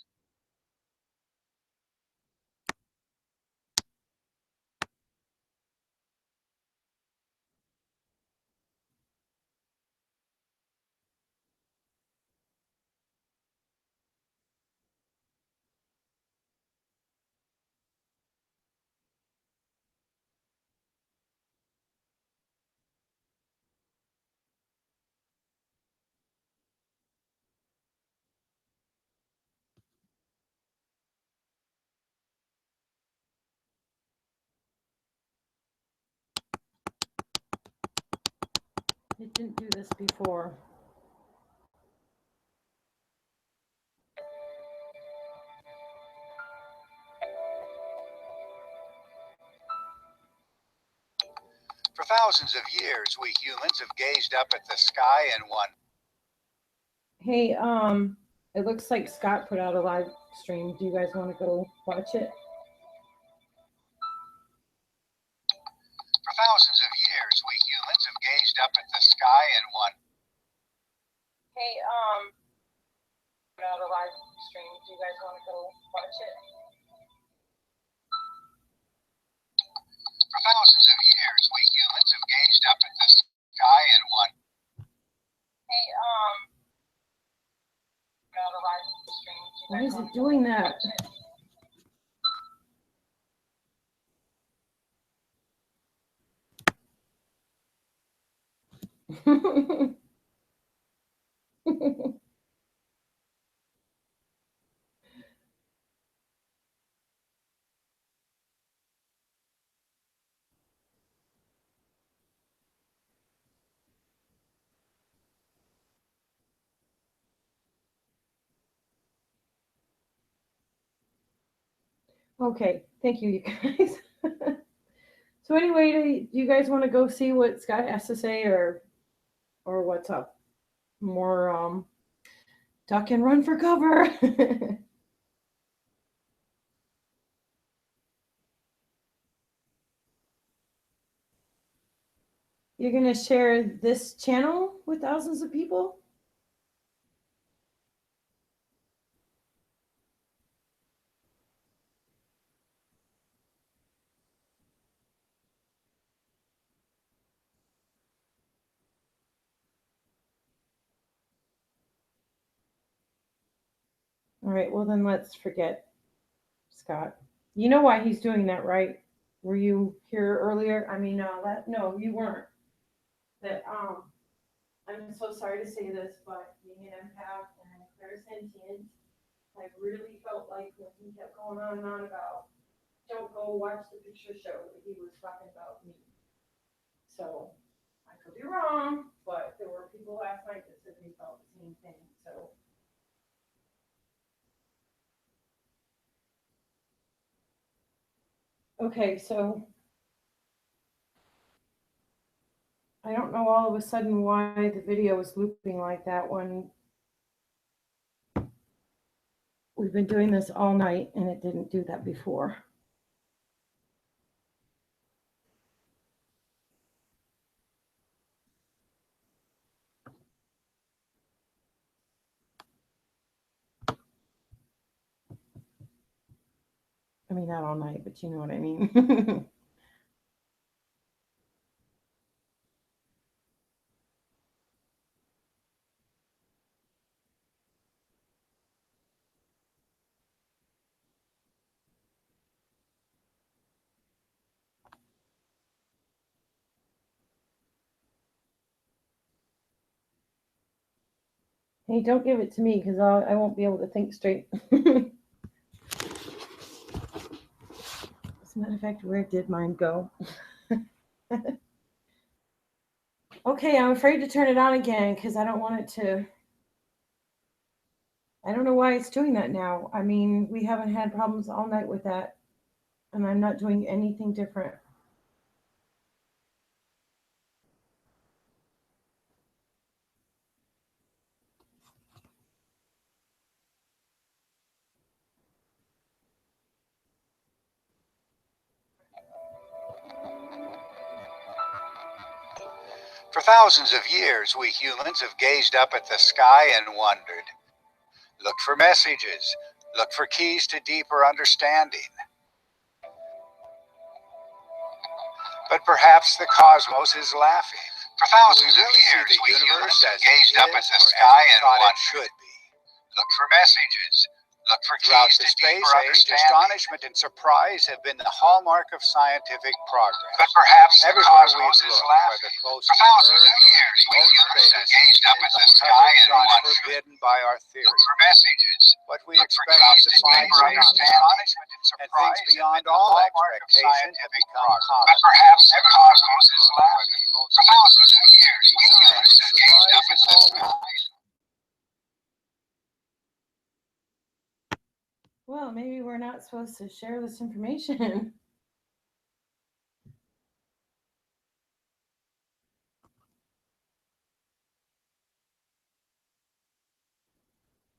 It didn't do this before. For thousands of years, we humans have gazed up at the sky and wondered. Hey, it looks like Scott put out a live stream. Do you guys want to go watch it? For thousands of years, we humans have gazed up at the sky and wondered. Hey, put out a live stream. Do you guys want to go watch it? For thousands of years, we humans have gazed up at the sky and wondered. Hey, put out a live stream. Why is it doing that? Okay, thank you, you guys. So anyway, do you guys want to go see what Scott has to say, or what's up? More duck and run for cover. You're gonna share this channel with thousands of people? All right, well then let's forget Scott. You know why he's doing that, right? Were you here earlier? I mean, no, you weren't. That I'm so sorry to say this, but being an empath and clairsentient, I really felt like when he kept going on and on about don't go watch the picture show, that he was talking about me. So I could be wrong, but there were people last night that said they felt the same thing. So okay, so I don't know all of a sudden why the video is looping like that when we've been doing this all night and it didn't do that before. I mean, not all night, but you know what I mean. Hey, don't give it to me because I won't be able to think straight. As a matter of fact, where did mine go? Okay, I'm afraid to turn it on again because I don't want it to. I don't know why it's doing that now. I mean, we haven't had problems all night with that, and I'm not doing anything different. For thousands of years, we humans have gazed up at the sky and wondered. Looked for messages, looked for keys to deeper understanding. But perhaps the cosmos is laughing. For thousands of really years, see the we universe humans have as gazed it up at is the or as sky we and thought it wondered. should be. Look for messages. Look for Throughout keys the to space deeper age, understanding. astonishment and surprise have been the hallmark of scientific progress. But perhaps the Everywhere cosmos we've is looked, laughing. whether close For to thousands Earth of or years, we remote humans have space, gazed up at the we've sky uncovered and things wondered. forbidden by our Look theory. for messages. What we Look for expected keys to to find deeper were not understanding. found, Astonishment and and surprise things have beyond been the all hallmark of expectation have scientific become progress. common. But perhaps the cosmos is laughing. For thousands of years, we humans have gazed up at the sky. Well, maybe we're not supposed to share this information.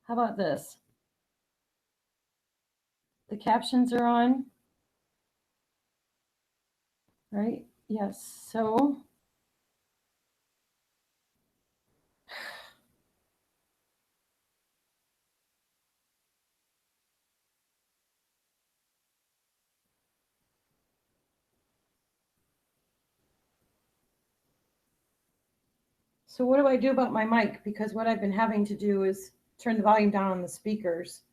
How about this? The captions are on, right? Yes. So what do I do about my mic? Because what I've been having to do is turn the volume down on the speakers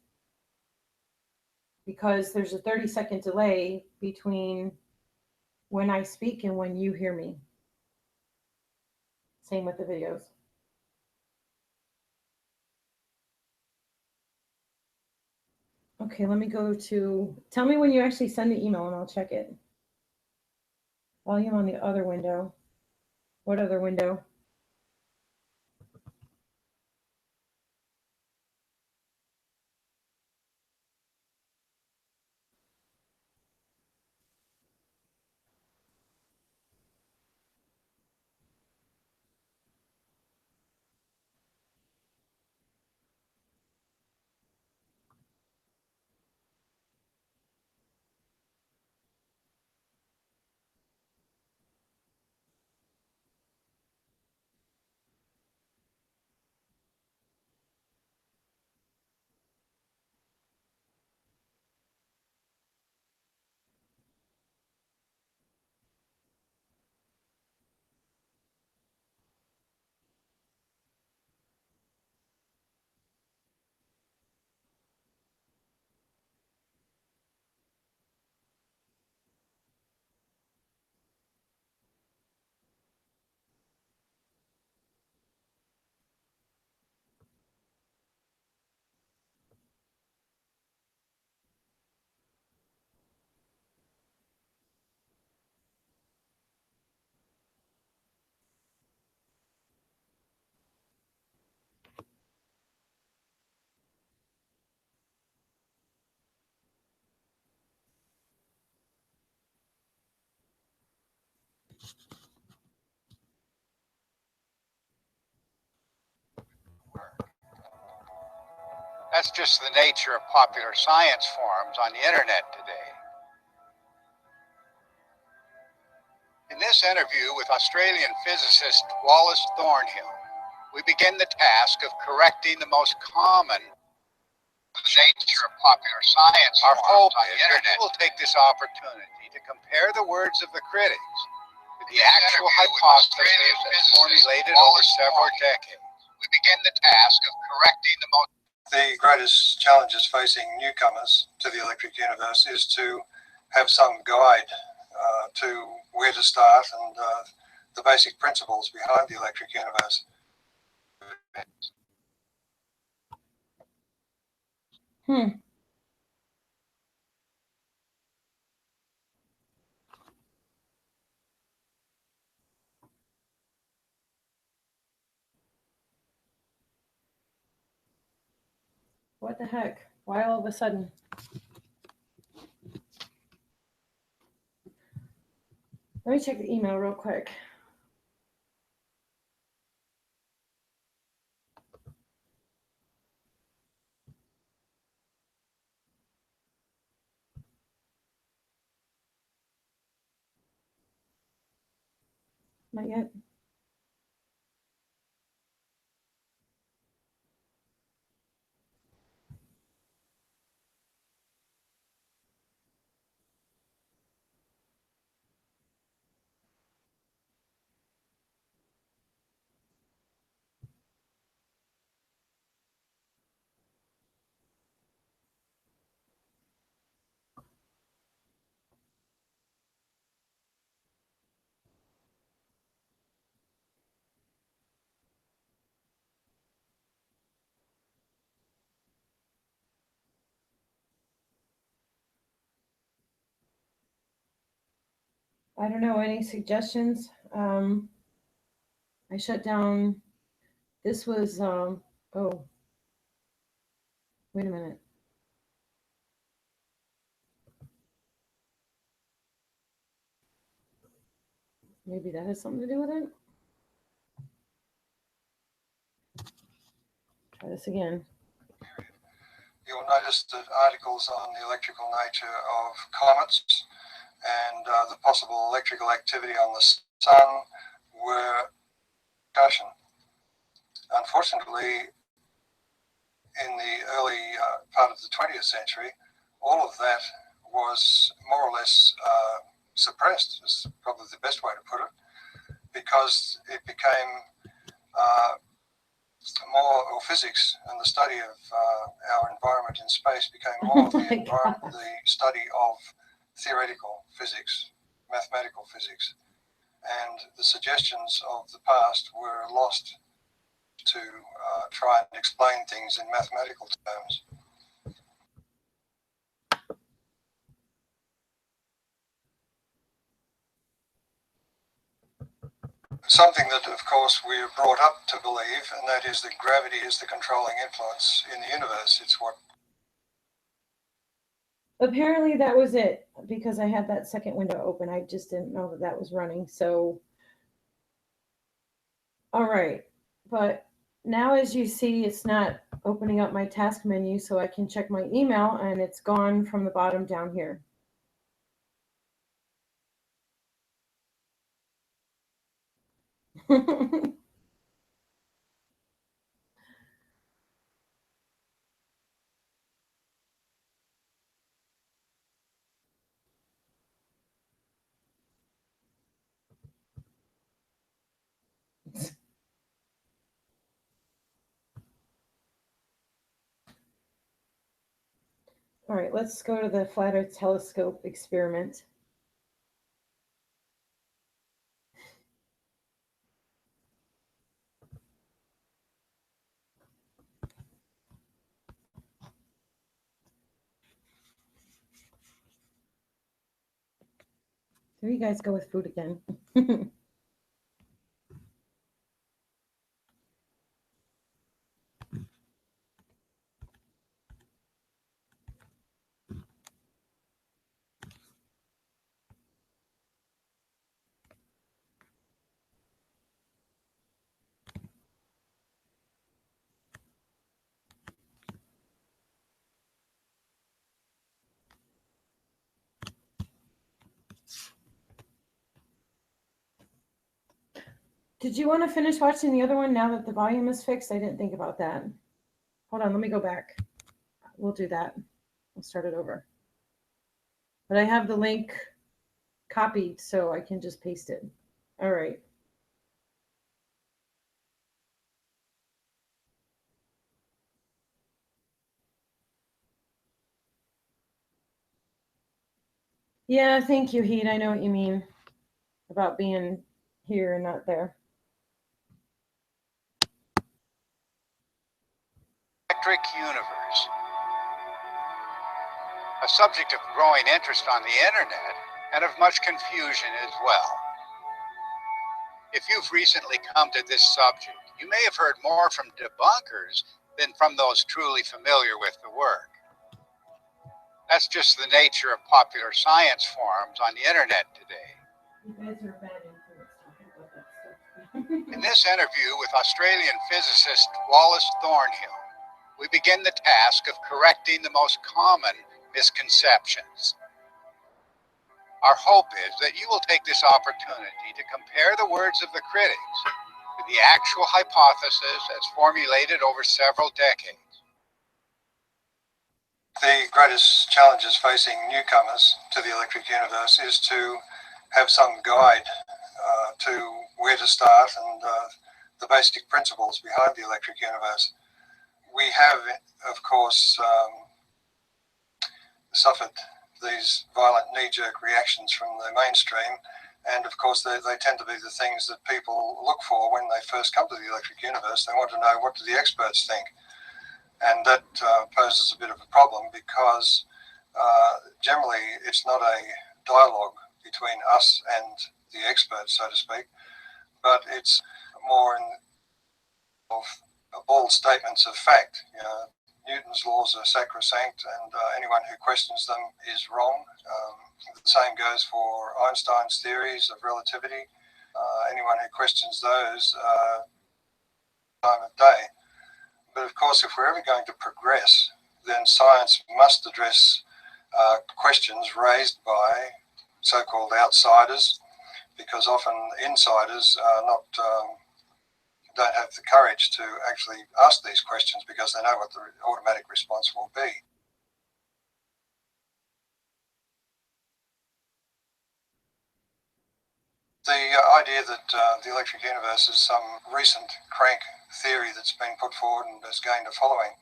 because there's a 30-second delay between when I speak and when you hear me. Same with the videos. Okay, let me go to, tell me when you actually send the email and I'll check it. Volume on the other window. What other window? That's just the nature of popular science forums on the internet today. In this interview with Australian physicist Wallace Thornhill, we begin the task of correcting the most common nature of popular science. Our hope is that you will take this opportunity to compare the words of the critics with the actual hypothesis that's formulated over several decades. We begin the task of correcting the most. The greatest challenges facing newcomers to the electric universe is to have some guide to where to start and the basic principles behind the electric universe. What the heck? Why all of a sudden? Let me check the email real quick. Not yet. I don't know, any suggestions? I shut down, this was, oh, wait a minute. Maybe that has something to do with it? Try this again. You'll notice that articles on the electrical nature of comets and the possible electrical activity on the sun were discussion. Unfortunately, in the early part of the 20th century, all of that was more or less suppressed, is probably the best way to put it, because it became more, or physics and the study of our environment in space became more of the study of theoretical physics, mathematical physics, and the suggestions of the past were lost to try and explain things in mathematical terms. Something that, of course, we're brought up to believe, and that is that gravity is the controlling influence in the universe. It's what... Apparently that was it, because I had that second window open. I just didn't know that that was running. So, all right. But now, as you see, it's not opening up my task menu, so I can check my email, and it's gone from the bottom down here. All right, let's go to the Flat Earth Telescope experiment. There you guys go with food again. Did you want to finish watching the other one now that the volume is fixed? I didn't think about that. Hold on, let me go back. We'll do that. We'll start it over. But I have the link copied, so I can just paste it. All right. Yeah, thank you, Heat. I know what you mean about being here and not there. Electric universe. a subject of growing interest on the internet and of much confusion as well. If you've recently come to this subject, you may have heard more from debunkers than from those truly familiar with the work. That's just the nature of popular science forums on the internet today. You guys are bad influence talking about that stuff. In this interview with Australian physicist Wallace Thornhill, we begin the task of correcting the most common misconceptions. Our hope is that you will take this opportunity to compare the words of the critics with the actual hypothesis as formulated over several decades. The greatest challenges facing newcomers to the electric universe is to have some guide to where to start and the basic principles behind the electric universe. We have, of course, suffered these violent knee-jerk reactions from the mainstream, and of course they tend to be the things that people look for when they first come to the electric universe. They want to know, what do the experts think? And that poses a bit of a problem because generally it's not a dialogue between us and the experts, so to speak, but it's more of bald statements of fact. You know, Newton's laws are sacrosanct, and anyone who questions them is wrong. The same goes for Einstein's theories of relativity. Anyone who questions those, time of day. But of course, if we're ever going to progress, then science must address questions raised by so-called outsiders, because often insiders are not don't have the courage to actually ask these questions because they know what the automatic response will be. The idea that the electric universe is some recent crank theory that's been put forward and has gained a following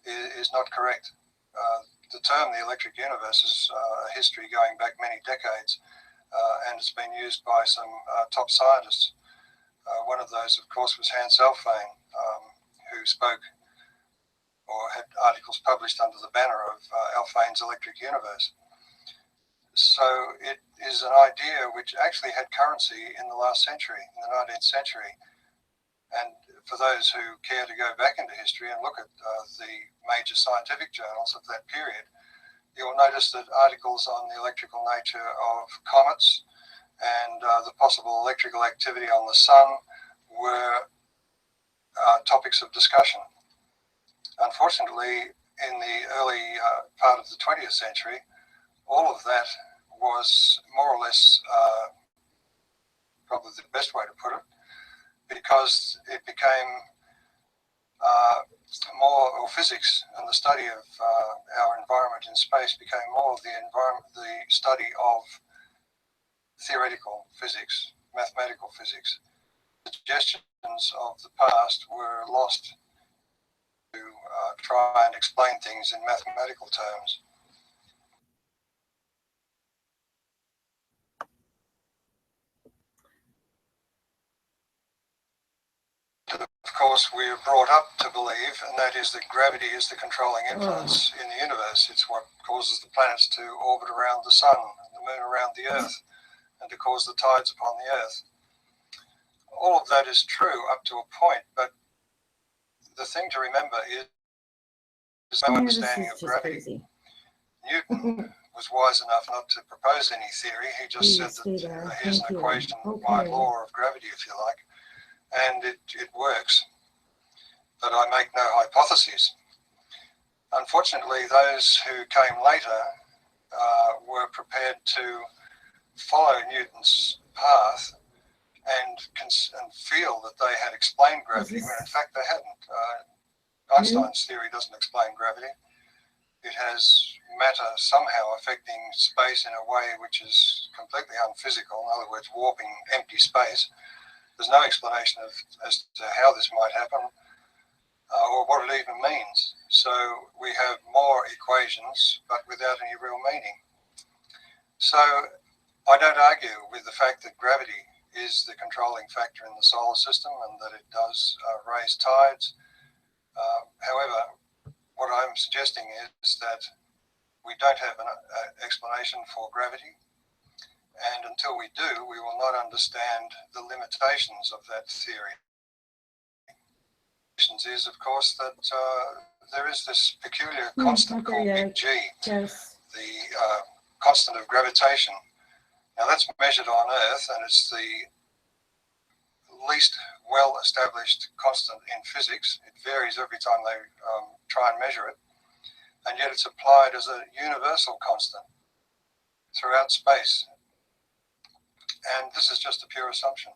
is not correct. The term the electric universe is a history going back many decades, and it's been used by some top scientists. One of those, of course, was Hans Alfvén, who spoke or had articles published under the banner of Alfvén's electric universe. So it is an idea which actually had currency in the last century, in the 19th century. And for those who care to go back into history and look at the major scientific journals of that period, you'll notice that articles on the electrical nature of comets and the possible electrical activity on the sun were topics of discussion. Unfortunately, in the early part of the 20th century, all of that was more or less, probably the best way to put it, because it became or physics and the study of our environment in space became more of the study of theoretical physics, mathematical physics. The suggestions of the past were lost to try and explain things in mathematical terms. Of course, we are brought up to believe, and that is that gravity is the controlling influence in the universe. It's what causes the planets to orbit around the sun, and the moon around the earth, and to cause the tides upon the earth. All of that is true up to a point, but the thing to remember is no understanding of gravity. Newton was wise enough not to propose any theory. He just said that here's an equation by law of gravity, if you like, and it works, but I make no hypotheses. Unfortunately, those who came later were prepared to follow Newton's path and feel that they had explained gravity, when in fact they hadn't. Einstein's theory doesn't explain gravity. It has matter somehow affecting space in a way which is completely unphysical, in other words, warping empty space. There's no explanation as to how this might happen or what it even means. So we have more equations, but without any real meaning. So I don't argue with the fact that gravity is the controlling factor in the solar system and that it does raise tides. However, what I'm suggesting is that we don't have an explanation for gravity. And until we do, we will not understand the limitations of that theory. Is, of course, that there is this peculiar constant called big G, Yes. the constant of gravitation. Now that's measured on Earth, and it's the least well-established constant in physics. It varies every time they try and measure it, and yet it's applied as a universal constant throughout space. And this is just a pure assumption.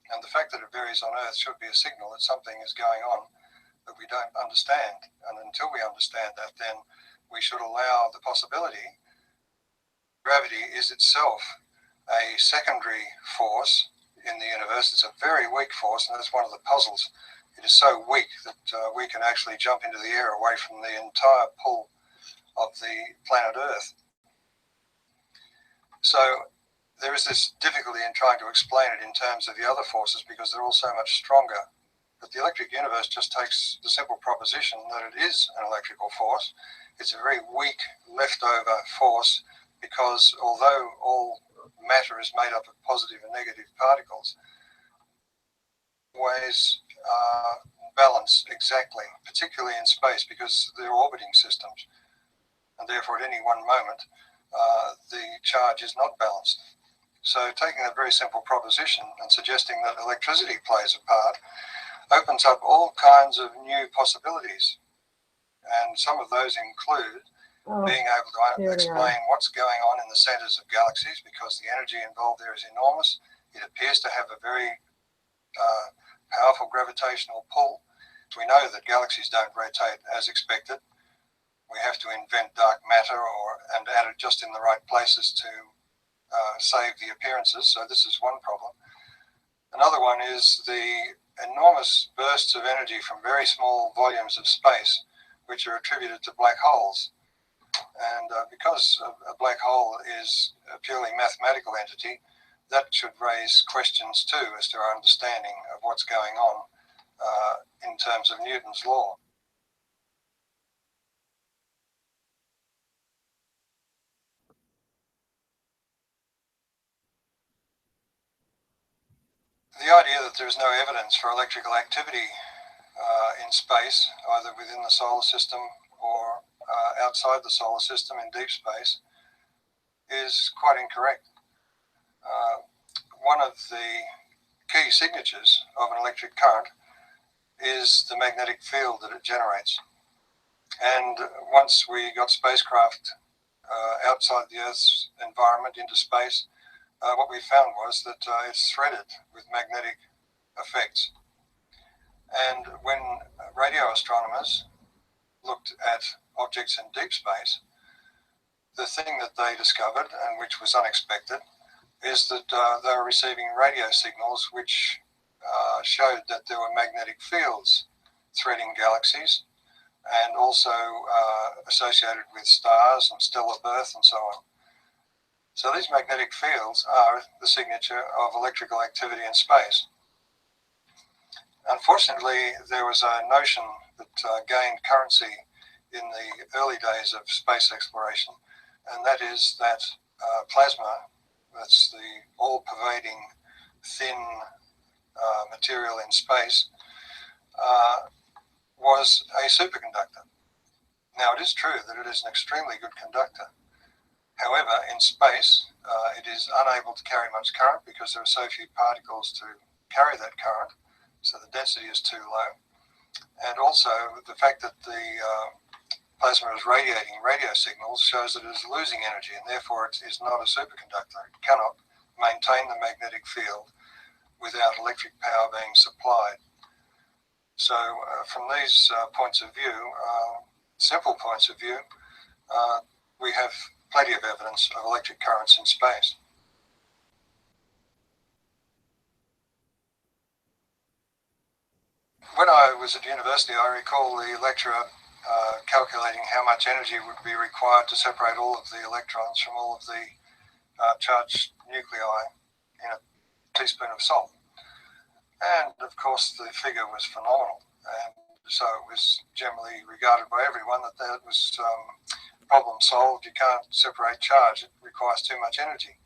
And the fact that it varies on Earth should be a signal that something is going on that we don't understand. And until we understand that, then we should allow the possibility. Gravity is itself a secondary force in the universe. It's a very weak force, and that's one of the puzzles. It is so weak that we can actually jump into the air away from the entire pull of the planet Earth. So there is this difficulty in trying to explain it in terms of the other forces because they're all so much stronger. But the electric universe just takes the simple proposition that it is an electrical force. It's a very weak leftover force because although all matter is made up of positive and negative particles, always balance exactly, particularly in space because they're orbiting systems. And therefore at any one moment, the charge is not balanced. So taking a very simple proposition and suggesting that electricity plays a part opens up all kinds of new possibilities. And some of those include being able to explain what's going on in the centers of galaxies because the energy involved there is enormous. It appears to have a very powerful gravitational pull. We know that galaxies don't rotate as expected. We have to invent dark matter and add it just in the right places to save the appearances. So this is one problem. Another one is the enormous bursts of energy from very small volumes of space, which are attributed to black holes. And because a black hole is a purely mathematical entity, that should raise questions too as to our understanding of what's going on in terms of Newton's law. The idea that there is no evidence for electrical activity in space, either within the solar system or outside the solar system in deep space, is quite incorrect. One of the key signatures of an electric current is the magnetic field that it generates. And once we got spacecraft outside the Earth's environment into space, what we found was that it's threaded with magnetic effects. And when radio astronomers looked at objects in deep space, the thing that they discovered, and which was unexpected, is that they were receiving radio signals which showed that there were magnetic fields threading galaxies and also associated with stars and stellar birth and so on. So these magnetic fields are the signature of electrical activity in space. Unfortunately, there was a notion that gained currency in the early days of space exploration, and that is that plasma, that's the all-pervading thin material in space, was a superconductor. Now, it is true that it is an extremely good conductor. However, in space, it is unable to carry much current because there are so few particles to carry that current, so the density is too low. And also, the fact that the plasma is radiating radio signals shows that it is losing energy, and therefore it is not a superconductor. It cannot maintain the magnetic field without electric power being supplied. So from these points of view, simple points of view, we have plenty of evidence of electric currents in space. When I was at university, I recall the lecturer calculating how much energy would be required to separate all of the electrons from all of the charged nuclei in a teaspoon of salt. And of course the figure was phenomenal, and so it was generally regarded by everyone that that was problem solved. You can't separate charge. It requires too much energy.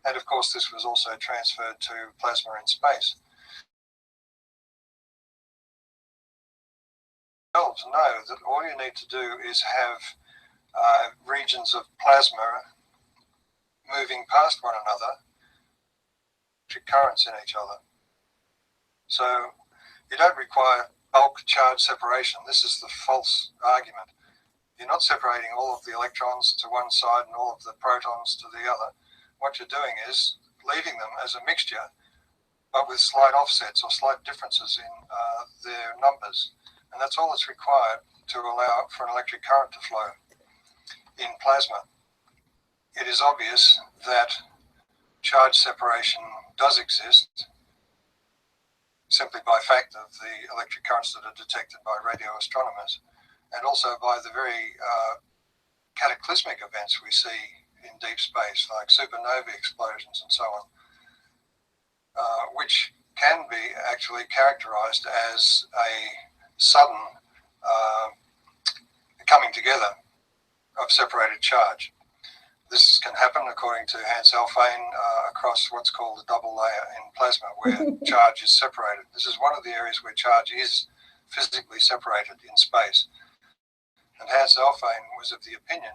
And of course, this was also transferred to plasma in space. Know that all you need to do is have regions of plasma moving past one another, electric currents in each other. So you don't require bulk charge separation. This is the false argument. You're not separating all of the electrons to one side and all of the protons to the other. What you're doing is leaving them as a mixture, but with slight offsets or slight differences in their numbers. And that's all that's required to allow for an electric current to flow in plasma. It is obvious that charge separation does exist simply by fact of the electric currents that are detected by radio astronomers, and also by the very cataclysmic events we see in deep space, like supernovae explosions and so on, which can be actually characterized as a sudden coming together of separated charge. This can happen, according to Hans Alfvén, across what's called a double layer in plasma, where charge is separated. This is one of the areas where charge is physically separated in space. And Hans Alfvén was of the opinion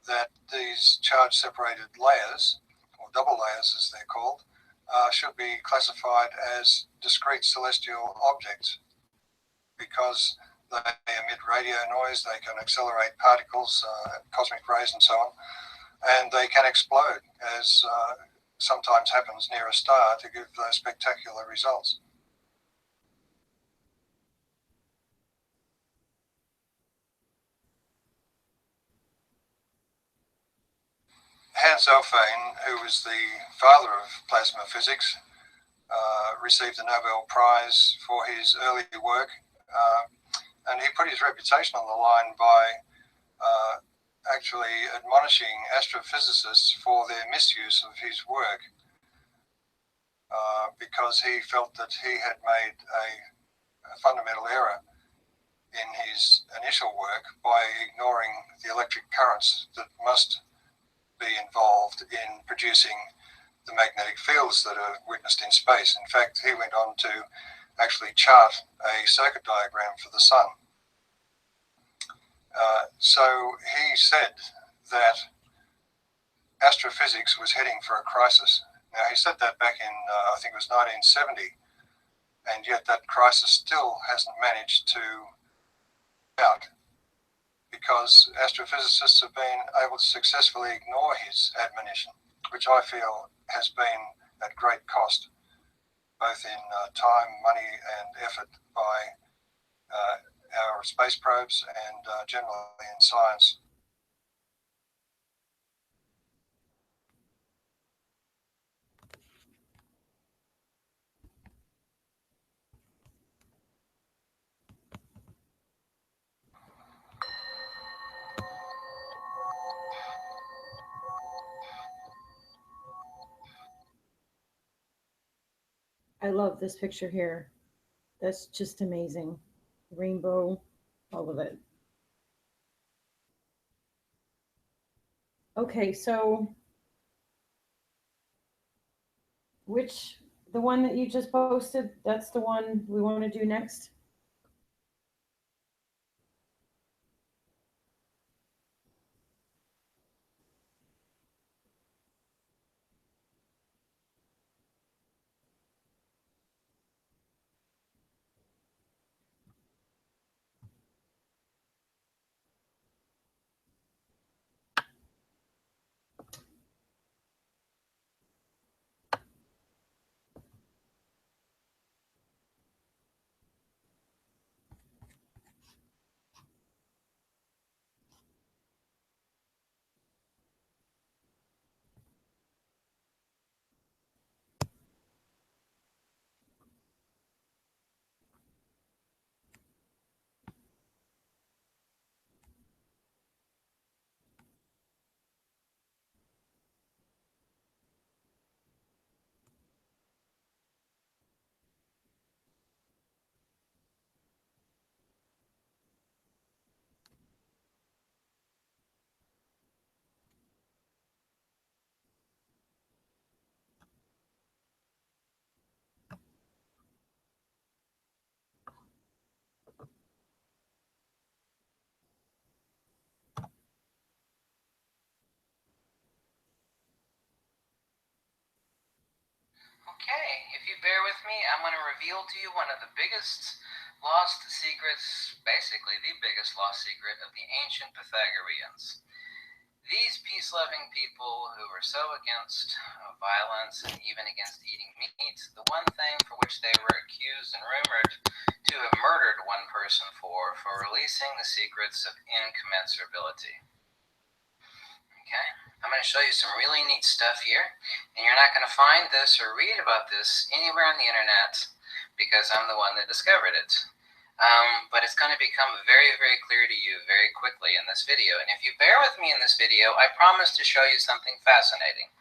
that these charge-separated layers, or double layers as they're called, should be classified as discrete celestial objects because they emit radio noise, they can accelerate particles, cosmic rays and so on, and they can explode, as sometimes happens near a star, to give those spectacular results. Hans Alfvén, who was the father of plasma physics, received the Nobel Prize for his early work, and he put his reputation on the line by actually admonishing astrophysicists for their misuse of his work, because he felt that he had made a fundamental error in his initial work by ignoring the electric currents that must be involved in producing the magnetic fields that are witnessed in space. In fact, he went on to actually chart a circuit diagram for the sun. So he said that astrophysics was heading for a crisis. Now, he said that back in, I think it was 1970, and yet that crisis still hasn't managed to out, because astrophysicists have been able to successfully ignore his admonition, which I feel has been at great cost, both in time, money, and effort by our space probes and generally in science. I love this picture here. That's just amazing. Rainbow, all of it. Okay, so the one that you just posted, that's the one we want to do next? Okay, if you bear with me, I'm going to reveal to you one of the biggest lost secrets, basically the biggest lost secret of the ancient Pythagoreans. These peace-loving people who were so against violence and even against eating meat, the one thing for which they were accused and rumored to have murdered one person for releasing the secrets of incommensurability. Okay, I'm going to show you some really neat stuff here, and you're not going to find this or read about this anywhere on the internet because I'm the one that discovered it. But it's going to become very, very clear to you very quickly in this video. And if you bear with me in this video, I promise to show you something fascinating.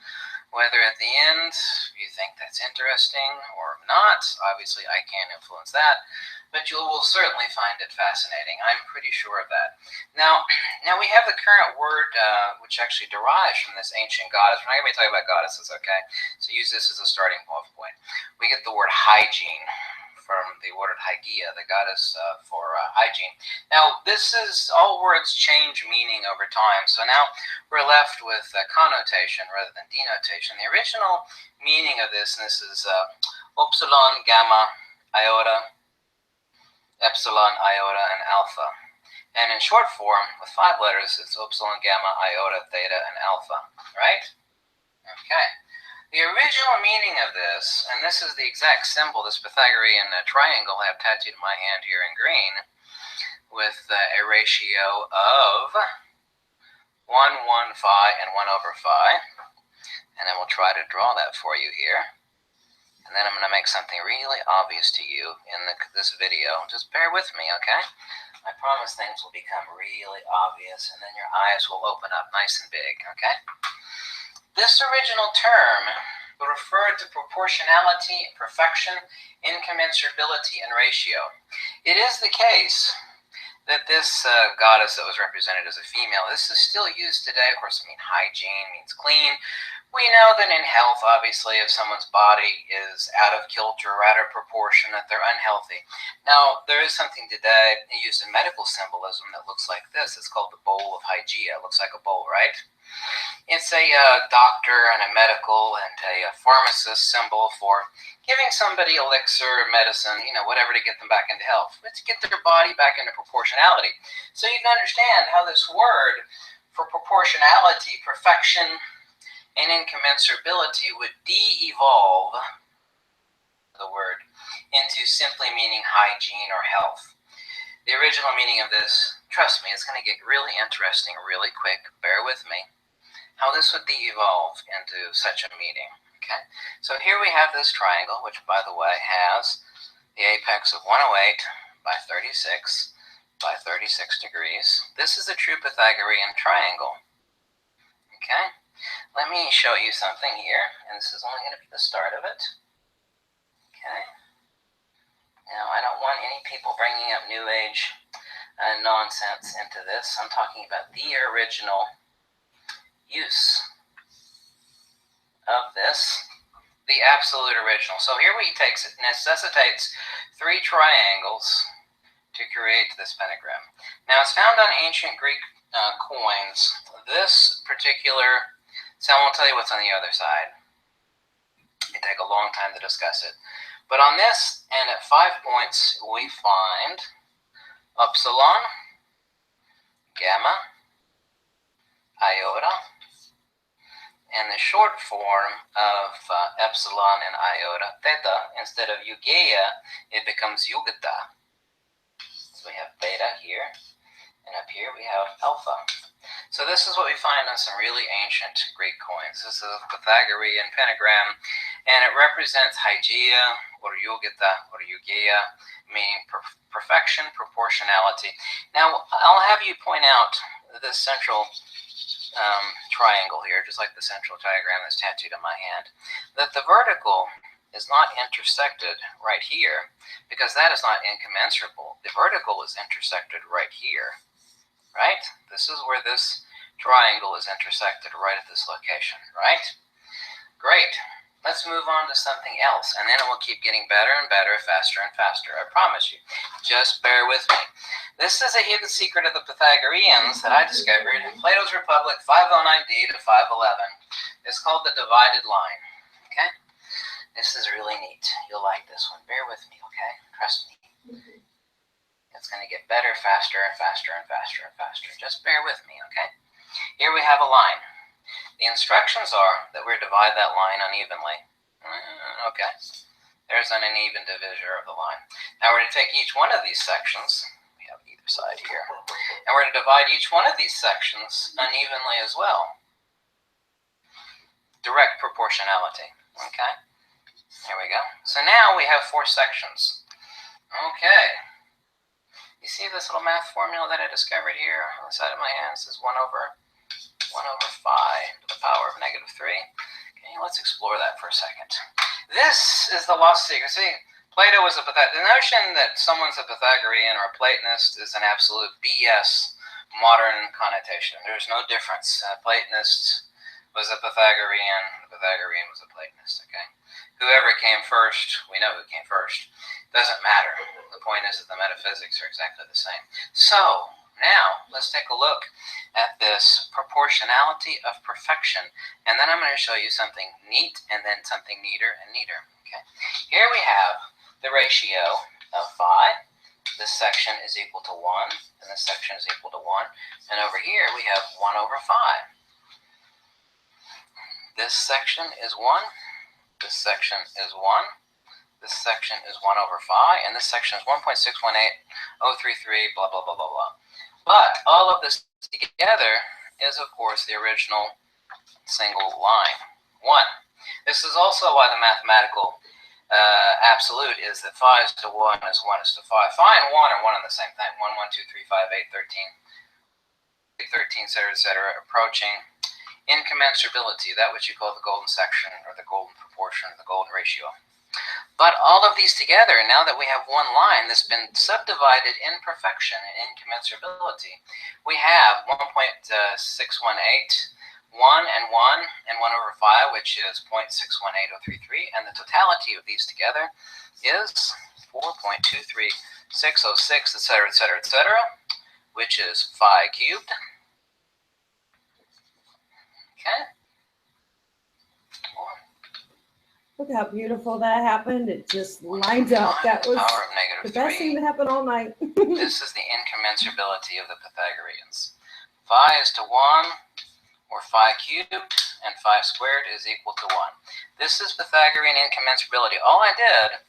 Whether at the end you think that's interesting or not, obviously I can't influence that, but you will certainly find it fascinating. I'm pretty sure of that. Now we have the current word, which actually derives from this ancient goddess. We're not going to be talking about goddesses, okay? So use this as a starting off point. We get the word hygiene from the word Hygeia, the goddess for hygiene. Now, this is, all words change meaning over time, so now we're left with connotation rather than denotation. The original meaning of this, and this is upsilon, gamma, iota, epsilon, iota, and alpha. And in short form, with 5 letters, it's upsilon, gamma, iota, theta, and alpha, right? Okay. The original meaning of this, and this is the exact symbol, this Pythagorean triangle I have tattooed in my hand here in green, with a ratio of 1, 1, phi, and 1 over phi. And I will try to draw that for you here. And then I'm going to make something really obvious to you in this video. Just bear with me, okay? I promise things will become really obvious, and then your eyes will open up nice and big, okay? This original term referred to proportionality, perfection, incommensurability, and ratio. It is the case that this goddess that was represented as a female, this is still used today. Of course, I mean, hygiene means clean. We know that in health, obviously, if someone's body is out of kilter or out of proportion, that they're unhealthy. Now, there is something today used in medical symbolism that looks like this. It's called the bowl of Hygeia. It looks like a bowl, right? It's a doctor and a medical and a pharmacist symbol for giving somebody elixir, medicine, you know, whatever to get them back into health. Let's get their body back into proportionality. So you can understand how this word for proportionality, perfection, and incommensurability would de-evolve the word into simply meaning hygiene or health. The original meaning of this, trust me, it's going to get really interesting really quick. Bear with me. How this would de-evolve into such a meaning. Okay, so here we have this triangle, which, by the way, has the apex of 108 by 36 by 36 degrees. This is a true Pythagorean triangle. Okay, let me show you something here, and this is only going to be the start of it. Okay, now I don't want any people bringing up New Age nonsense into this. I'm talking about the original use of this, the absolute original. So here he takes it, necessitates 3 triangles to create this pentagram. Now it's found on ancient Greek coins. This particular, so I won't tell you what's on the other side. It take a long time to discuss it. But on this, and at 5 points, we find upsilon, gamma, iota, and the short form of epsilon and iota, theta. Instead of eugeia, it becomes eugeta. So we have beta here, and up here we have alpha. So this is what we find on some really ancient Greek coins. This is a Pythagorean pentagram, and it represents Hygeia, or eugeta, or eugeia, meaning perfection, proportionality. Now, I'll have you point out this central triangle here, just like the central diagram that's tattooed on my hand, that the vertical is not intersected right here, because that is not incommensurable. The vertical is intersected right here, right? This is where this triangle is intersected, right at this location, right? Great. Let's move on to something else, and then it will keep getting better and better, faster and faster. I promise you. Just bear with me. This is a hidden secret of the Pythagoreans that I discovered in Plato's Republic 509d to 511. It's called the divided line. Okay? This is really neat. You'll like this one. Bear with me, okay? Trust me. It's going to get better, faster, and faster, and faster, and faster. Just bear with me, okay? Here we have a line. The instructions are that we're to divide that line unevenly. Okay. There's an uneven divisor of the line. Now we're to take each one of these sections, we have either side here, and we're to divide each one of these sections unevenly as well. Direct proportionality, okay? There we go. So now we have 4 sections. Okay. You see this little math formula that I discovered here on the side of my hand? It says 1 over phi to the power of -3. Okay, let's explore that for a second. This is the lost secret. See, Plato was the notion that someone's a Pythagorean or a Platonist is an absolute BS modern connotation. There's no difference. A Platonist was a Pythagorean. A Pythagorean was a Platonist, okay? Whoever came first, we know who came first. Doesn't matter. The point is that the metaphysics are exactly the same. So, now, let's take a look at this proportionality of perfection. And then I'm going to show you something neat and then something neater and neater. Okay. Here we have the ratio of phi. This section is equal to 1, and this section is equal to 1. And over here we have 1 over phi. This section is 1. This section is 1. This section is 1 over phi. And this section is 1.618033, blah, blah, blah, blah, blah. But all of this together is, of course, the original single line, 1. This is also why the mathematical absolute is that phi is to 1 is 1 is to phi. Phi and 1 are one and the same thing. 1, 1, 2, 3, 5, 8, 13, etc., approaching incommensurability, that which you call the golden section or the golden proportion or the golden ratio. But all of these together, now that we have one line that's been subdivided in perfection and incommensurability, we have 1.618, 1 and 1, and 1 over phi, which is 0.618033, and the totality of these together is 4.23606, etc., etc., etc., which is phi cubed. Okay. Look how beautiful that happened. It just lined up. That was the best thing to happen all night. This is the incommensurability of the Pythagoreans. Phi is to 1, or phi cubed, and phi squared is equal to 1. This is Pythagorean incommensurability. All I did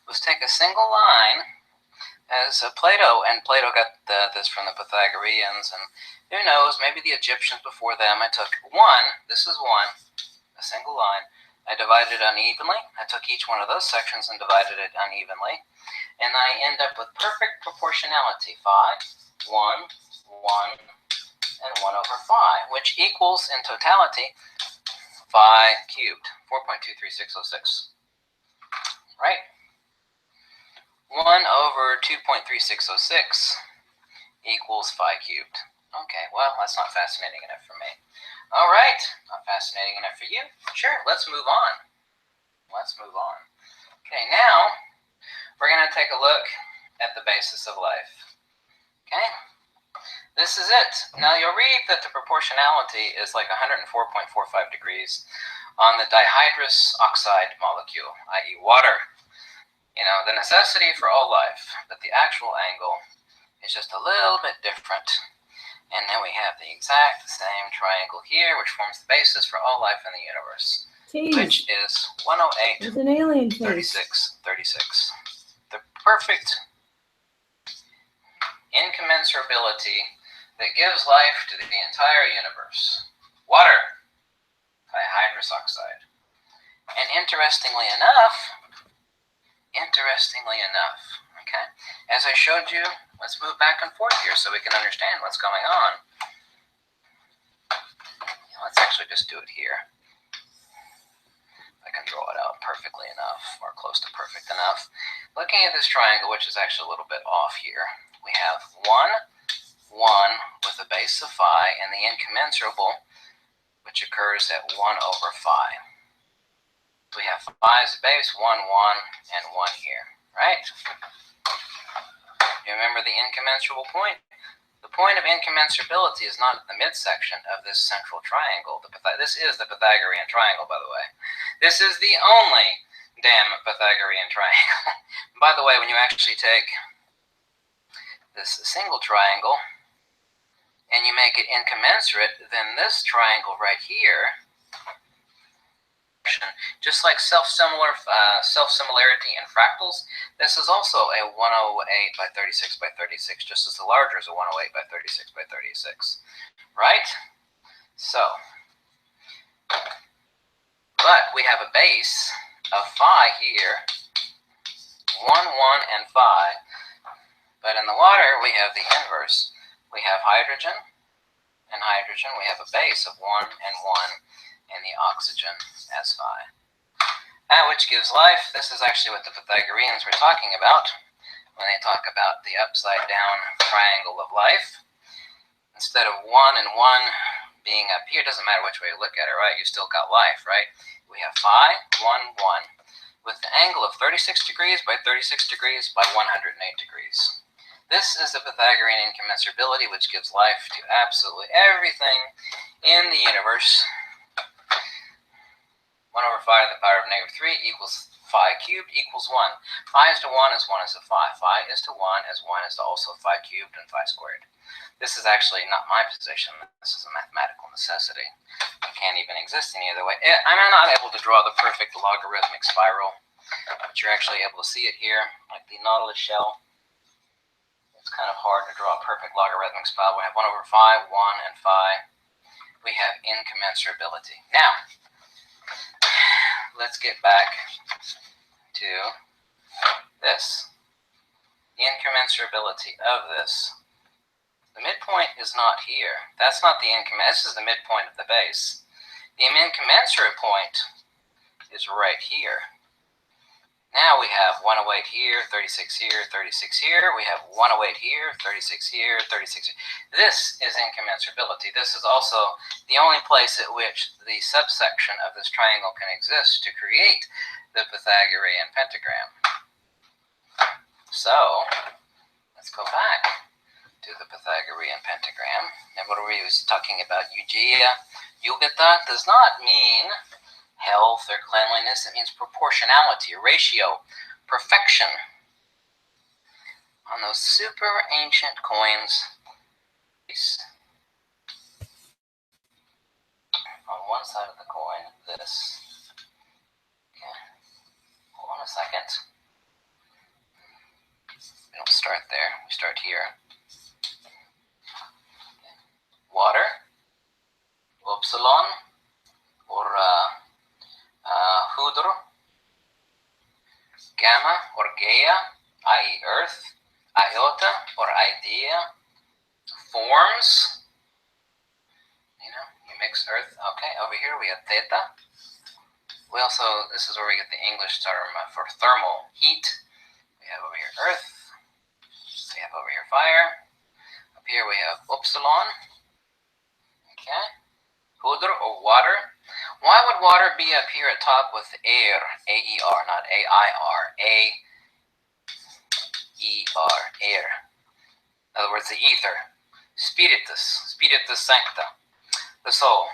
was take a single line as Plato, and Plato got this from the Pythagoreans, and who knows, maybe the Egyptians before them. I took 1, this is 1, a single line. I divided it unevenly. I took each one of those sections and divided it unevenly. And I end up with perfect proportionality. Phi, 1, 1, and 1 over phi, which equals, in totality, phi cubed, 4.23606. Right? 1 over 2.3606 equals phi cubed. Okay, well, that's not fascinating enough for me. All right, not fascinating enough for you? Sure, let's move on. Let's move on. Okay, now we're going to take a look at the basis of life. Okay, this is it. Now you'll read that the proportionality is like 104.45 degrees on the dihydrous oxide molecule, i.e. water. You know, the necessity for all life, but the actual angle is just a little bit different. And then we have the exact same triangle here, which forms the basis for all life in the universe, which is 108, There's an alien 36, 36. The perfect incommensurability that gives life to the entire universe. Water, dihydrous oxide. And interestingly enough, okay, as I showed you, let's move back and forth here so we can understand what's going on. Let's actually just do it here. I can draw it out perfectly enough, or close to perfect enough. Looking at this triangle, which is actually a little bit off here, we have 1, 1 with a base of phi, and the incommensurable, which occurs at 1 over phi. We have phi as a base, 1, 1, and 1 here, right? You remember the incommensurable point? The point of incommensurability is not at the midsection of this central triangle. This is the Pythagorean triangle, by the way. This is the only damn Pythagorean triangle. By the way, when you actually take this single triangle and you make it incommensurate, then this triangle right here, just like self-similarity in fractals, this is also a 108 by 36 by 36, just as the larger is a 108 by 36 by 36, right? So, but we have a base of phi here, 1, 1, and phi, but in the water we have the inverse. We have hydrogen and hydrogen. We have a base of 1 and 1, and the oxygen as phi. Which gives life. This is actually what the Pythagoreans were talking about when they talk about the upside down triangle of life. Instead of 1 and 1 being up here, doesn't matter which way you look at it, right? You still got life, right? We have phi, 1, 1, with the angle of 36 degrees by 36 degrees by 108 degrees. This is the Pythagorean incommensurability, which gives life to absolutely everything in the universe. 1 over phi to the power of -3 equals phi cubed equals 1. Phi is to 1 as 1 is to phi. Phi is to 1 as 1 is to also phi cubed and phi squared. This is actually not my position. This is a mathematical necessity. It can't even exist any other way. I'm not able to draw the perfect logarithmic spiral, but you're actually able to see it here, like the Nautilus shell. It's kind of hard to draw a perfect logarithmic spiral. We have 1 over phi, 1, and phi. We have incommensurability. Now, let's get back to this. The incommensurability of this. The midpoint is not here. That's not the this is the midpoint of the base. The incommensurate point is right here. Now we have 108 here, 36 here, 36 here. We have 108 here, 36 here, 36 here. This is incommensurability. This is also the only place at which the subsection of this triangle can exist to create the Pythagorean pentagram. So, let's go back to the Pythagorean pentagram. And what are we talking about? Eugeta does not mean health or cleanliness. It means proportionality, ratio, perfection. On those super ancient coins, on one side of the coin, this. Okay. Hold on a second. We don't start there. We start here. Water, upsilon, or hydro, gamma or Gaia, i.e. Earth, iota or idea, forms, you mix Earth. Okay, over here we have theta. We also, this is where we get the English term for thermal heat. We have over here Earth, we have over here fire, up here we have upsilon, okay, hydro or water. Why would water be up here at top with air, A-E-R, not A-I-R, A-E-R, air. In other words, the ether, spiritus, spiritus sancta, the soul,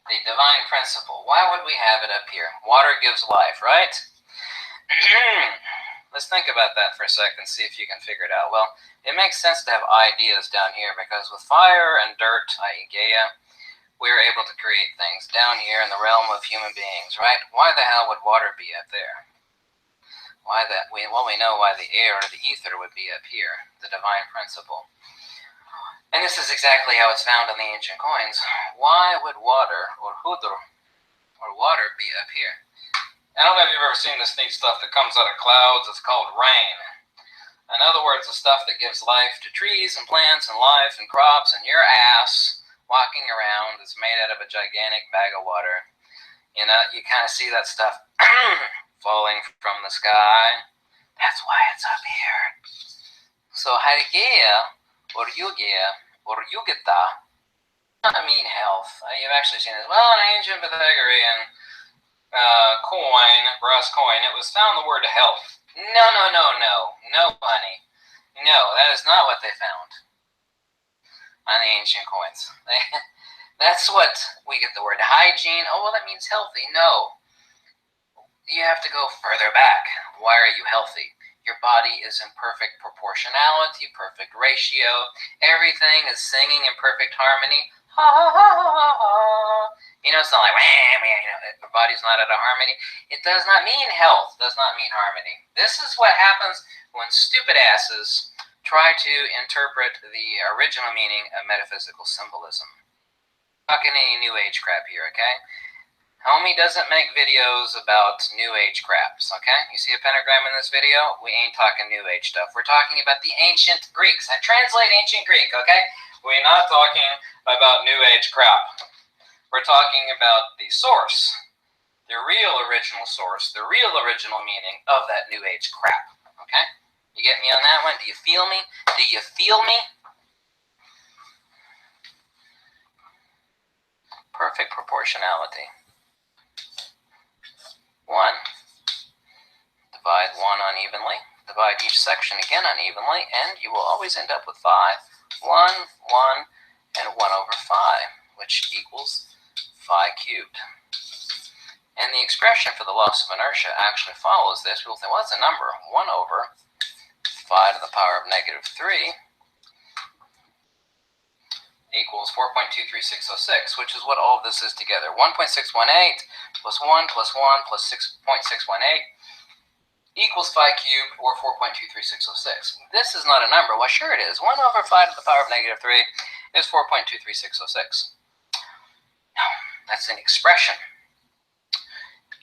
the divine principle. Why would we have it up here? Water gives life, right? Let's think about that for a second, see if you can figure it out. Well, it makes sense to have ideas down here because with fire and dirt, i.e. Gaia, we're able to create things down here in the realm of human beings, right? Why the hell would water be up there? Why that? Well, we know why the air or the ether would be up here, the divine principle. And this is exactly how it's found on the ancient coins. Why would water, or hydro, or water be up here? I don't know if you've ever seen this neat stuff that comes out of clouds. It's called rain. In other words, the stuff that gives life to trees and plants and life and crops and your ass walking around is made out of a gigantic bag of water. You know, you kind of see that stuff falling from the sky. That's why it's up here. So Hygeia, or Eugia, or Eugeta, doesn't mean health. You've actually seen this. Well, an ancient Pythagorean coin, brass coin, it was found the word health. No, honey. No, that is not what they found on the ancient coins. That's what we get the word hygiene. Oh, well, that means healthy. No. You have to go further back. Why are you healthy? Your body is in perfect proportionality, perfect ratio. Everything is singing in perfect harmony. Ha ha ha ha ha. You know, it's not like, wham, you know, if your body's not at a harmony. It does not mean health, does not mean harmony. This is what happens when stupid asses try to interpret the original meaning of metaphysical symbolism. Talking any New Age crap here, okay? Homie doesn't make videos about New Age craps, okay? You see a pentagram in this video? We ain't talking New Age stuff. We're talking about the ancient Greeks. I translate ancient Greek, okay? We're not talking about New Age crap. We're talking about the source, the real original source, the real original meaning of that New Age crap, okay? You get me on that one? Do you feel me? Do you feel me? Perfect proportionality. 1. Divide 1 unevenly. Divide each section again unevenly, and you will always end up with 5. 1, 1, and 1 over 5, which equals phi cubed. And the expression for the loss of inertia actually follows this. People think, well, that's a number. 1 over phi to the power of negative 3 equals 4.23606, which is what all of this is together. 1.618 plus 1 plus 1 plus 6.618 equals phi cubed, or 4.23606. This is not a number. Well, sure it is. 1 over phi to the power of negative 3 is 4.23606. No, that's an expression.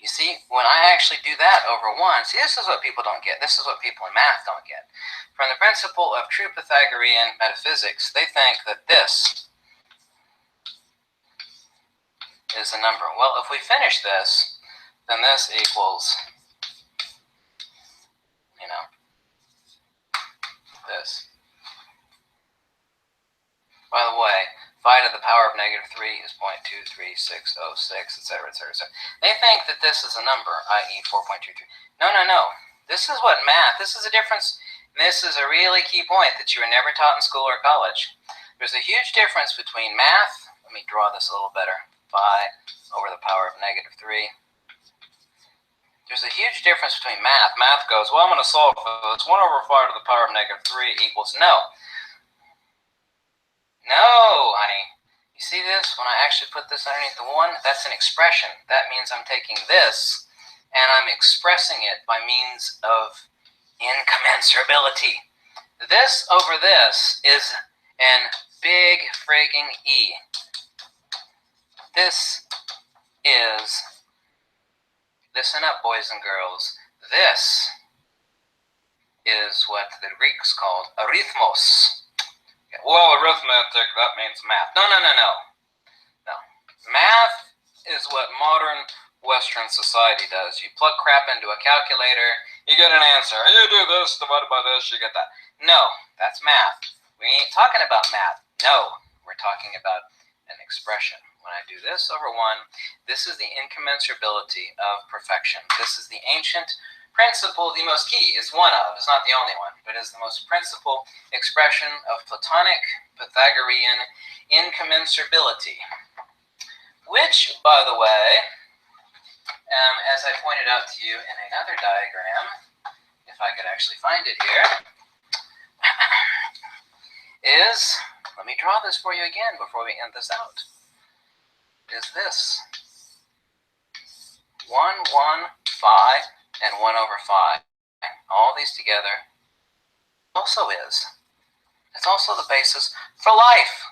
You see, when I actually do that over 1, see, this is what people don't get. This is what people in math don't get. From the principle of true Pythagorean metaphysics, they think that this is a number. Well, if we finish this, then this equals, you know, this. By the way, phi to the power of negative 3 is 0.23606, etc., etc., etc. They think that this is a number, i.e. 4.23. No, no, no. This is what math, this is a difference. This is a really key point that you were never taught in school or college. There's a huge difference between math. Let me draw this a little better. Phi over the power of negative 3. There's a huge difference between math. Math goes, well, I'm going to solve this. 1 over phi to the power of negative 3 equals no. No, honey. You see this? When I actually put this underneath the 1, that's an expression. That means I'm taking this and I'm expressing it by means of incommensurability. This over this is an big frigging E. This is, listen up, boys and girls, this is what the Greeks called arithmos. Well, arithmetic, that means math. No, no, no, no. No. Math is what modern Western society does. You plug crap into a calculator, you get an answer. You do this divided by this, you get that. No, that's math. We ain't talking about math. No, we're talking about an expression. When I do this over 1, this is the incommensurability of perfection. This is the ancient principle, the most key, is one of, it's not the only one, but is the most principal expression of Platonic Pythagorean incommensurability. Which, by the way, as I pointed out to you in another diagram, if I could actually find it here, is, let me draw this for you again before we end this out, is this. 1, 1, phi, and 1 over phi. All these together also is. It's also the basis for life.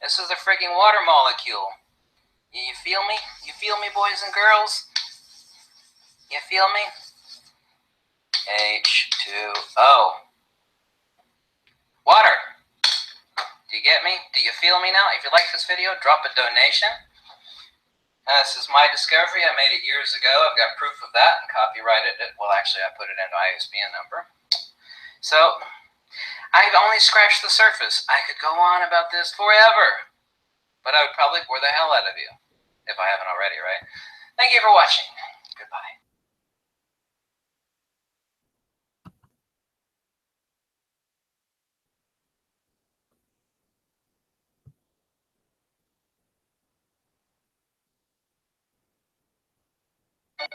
This is the frigging water molecule. You feel me? You feel me, boys and girls? You feel me? H2O. Water. Do you get me? Do you feel me now? If you like this video, drop a donation. This is my discovery. I made it years ago. I've got proof of that and copyrighted it. Well, actually, I put it into ISBN number. So, I've only scratched the surface. I could go on about this forever. But I would probably bore the hell out of you. If I haven't already, right? Thank you for watching. Goodbye.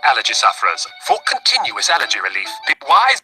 Allergy sufferers, for continuous allergy relief, be wise.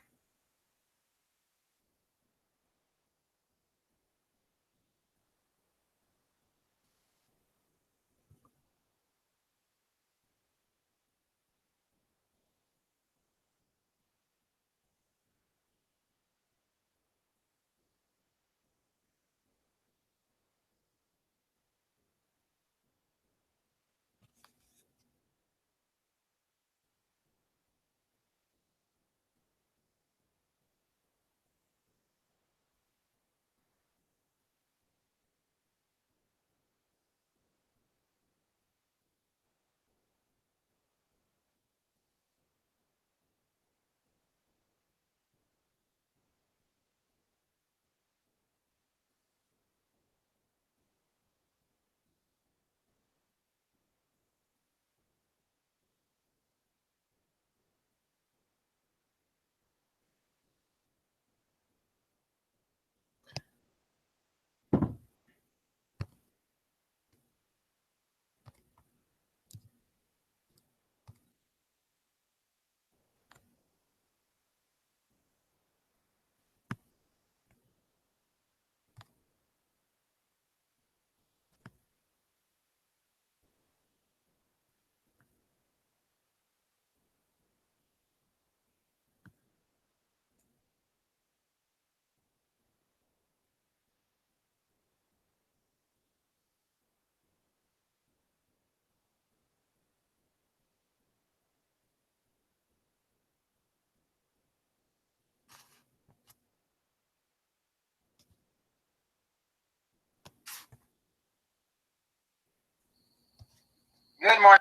Good morning.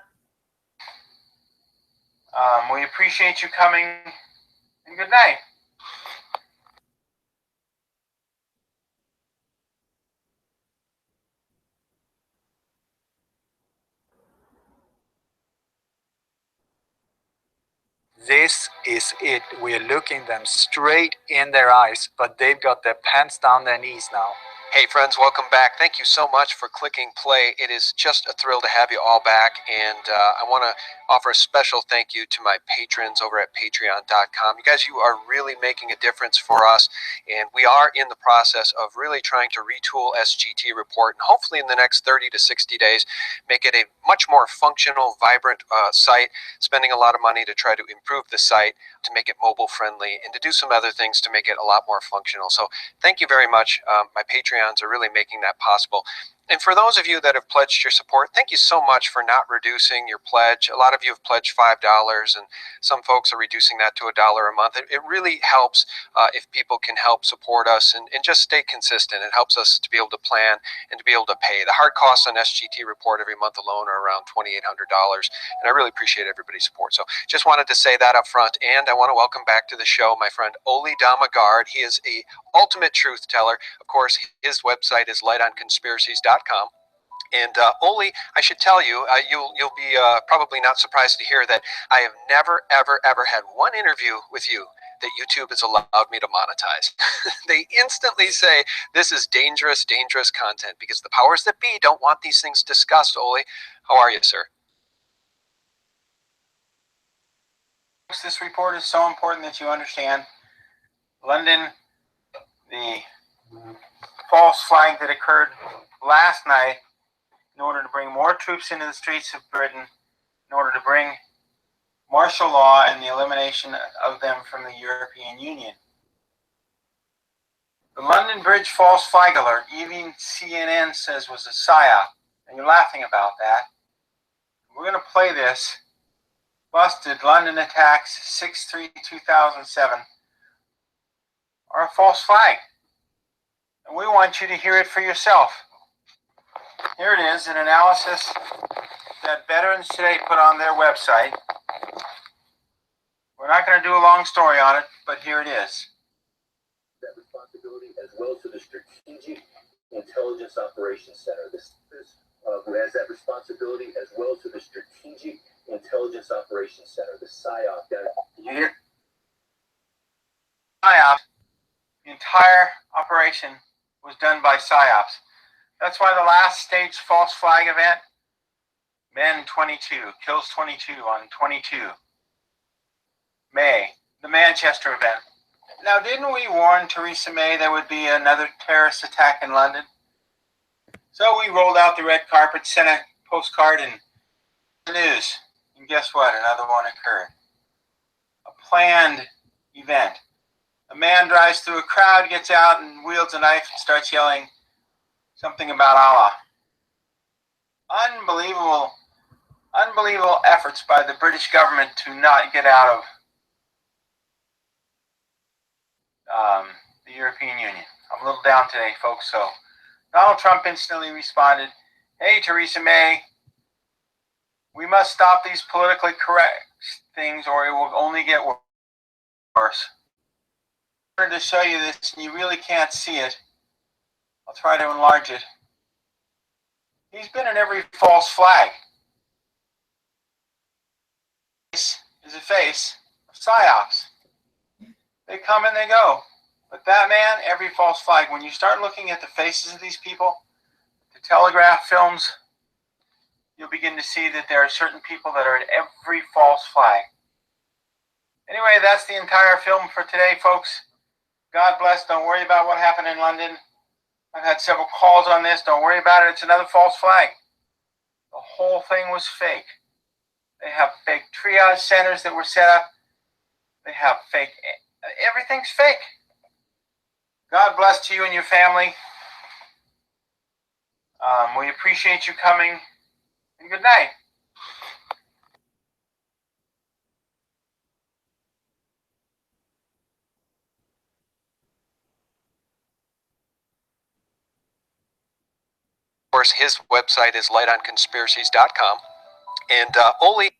We appreciate you coming, and good night. This is it. We're looking them straight in their eyes, but they've got their pants down their knees now. Hey friends, welcome back. Thank you so much for clicking play. It is just a thrill to have you all back, and I want to offer a special thank you to my patrons over at patreon.com. You guys, you are really making a difference for us, and we are in the process of really trying to retool SGT Report, and hopefully in the next 30 to 60 days make it a much more functional, vibrant site, spending a lot of money to try to improve the site, to make it mobile friendly, and to do some other things to make it a lot more functional. So thank you very much. My Patreons are really making that possible. And for those of you that have pledged your support, thank you so much for not reducing your pledge. A lot of you have pledged $5, and some folks are reducing that to $1 a month. It really helps if people can help support us and just stay consistent. It helps us to be able to plan and to be able to pay. The hard costs on SGT Report every month alone are around $2,800, and I really appreciate everybody's support. So just wanted to say that up front, and I want to welcome back to the show my friend Oli Damagard. He is a ultimate truth teller. Of course, his website is lightonconspiracies.com. And Oli, I should tell you, you'll be probably not surprised to hear that I have never, ever, ever had one interview with you that YouTube has allowed me to monetize. They instantly say this is dangerous, dangerous content because the powers that be don't want these things discussed. Oli, how are you, sir? This report is so important that you understand. London, the false flag that occurred last night in order to bring more troops into the streets of Britain, in order to bring martial law and the elimination of them from the European Union. The London Bridge false flag alert, even CNN says was a psyop, and you're laughing about that. We're going to play this. Busted London attacks 6/3/2007 are a false flag. And we want you to hear it for yourself. Here it is, an analysis that Veterans Today put on their website. We're not going to do a long story on it, but here it is. That responsibility as well to the Strategic Intelligence Operations Center. This who has that responsibility as well to the Strategic Intelligence Operations Center, the PSYOP. Did you hear? PSYOP. The entire operation was done by PSYOPs. That's why the last staged false flag event Men 22, kills 22 on 22. May, the Manchester event. Now, didn't we warn Theresa May there would be another terrorist attack in London? So we rolled out the red carpet, sent a postcard, and the news. And guess what? Another one occurred. A planned event. A man drives through a crowd, gets out and wields a knife and starts yelling something about Allah. Unbelievable efforts by the British government to not get out of the European Union. I'm a little down today, folks, so Donald Trump instantly responded, "Hey, Theresa May, we must stop these politically correct things or it will only get worse." I wanted to show you this, and you really can't see it. I'll try to enlarge it. He's been in every false flag. This is a face of PSYOPs. They come and they go. But that man, every false flag. When you start looking at the faces of these people, the Telegraph films, you'll begin to see that there are certain people that are at every false flag. Anyway, that's the entire film for today, folks. God bless. Don't worry about what happened in London. I've had several calls on this. Don't worry about it. It's another false flag. The whole thing was fake. They have fake triage centers that were set up. They have fake, everything's fake. God bless to you and your family. We appreciate you coming, and good night. Of course, his website is lightonconspiracies.com, and only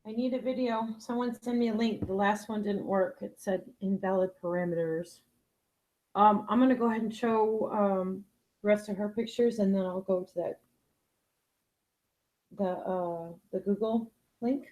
I need a video. Someone send me a link. The last one didn't work. It said invalid parameters. I'm going to go ahead and show the rest of her pictures, and then I'll go to that the Google link.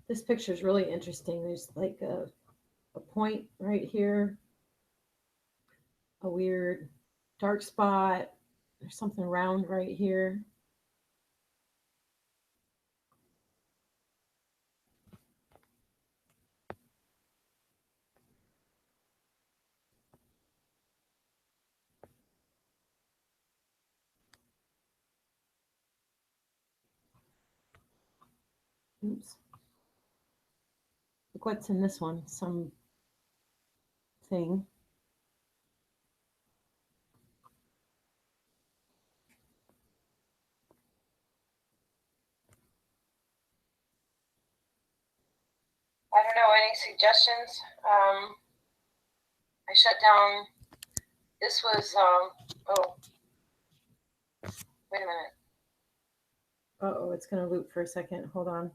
This picture is really interesting. There's like a point right here, a weird dark spot. There's something round right here. Oops. Look what's in this one. Some thing. I don't know, any suggestions? I shut down, this was, oh, wait a minute. Uh-oh, it's going to loop for a second. Hold on.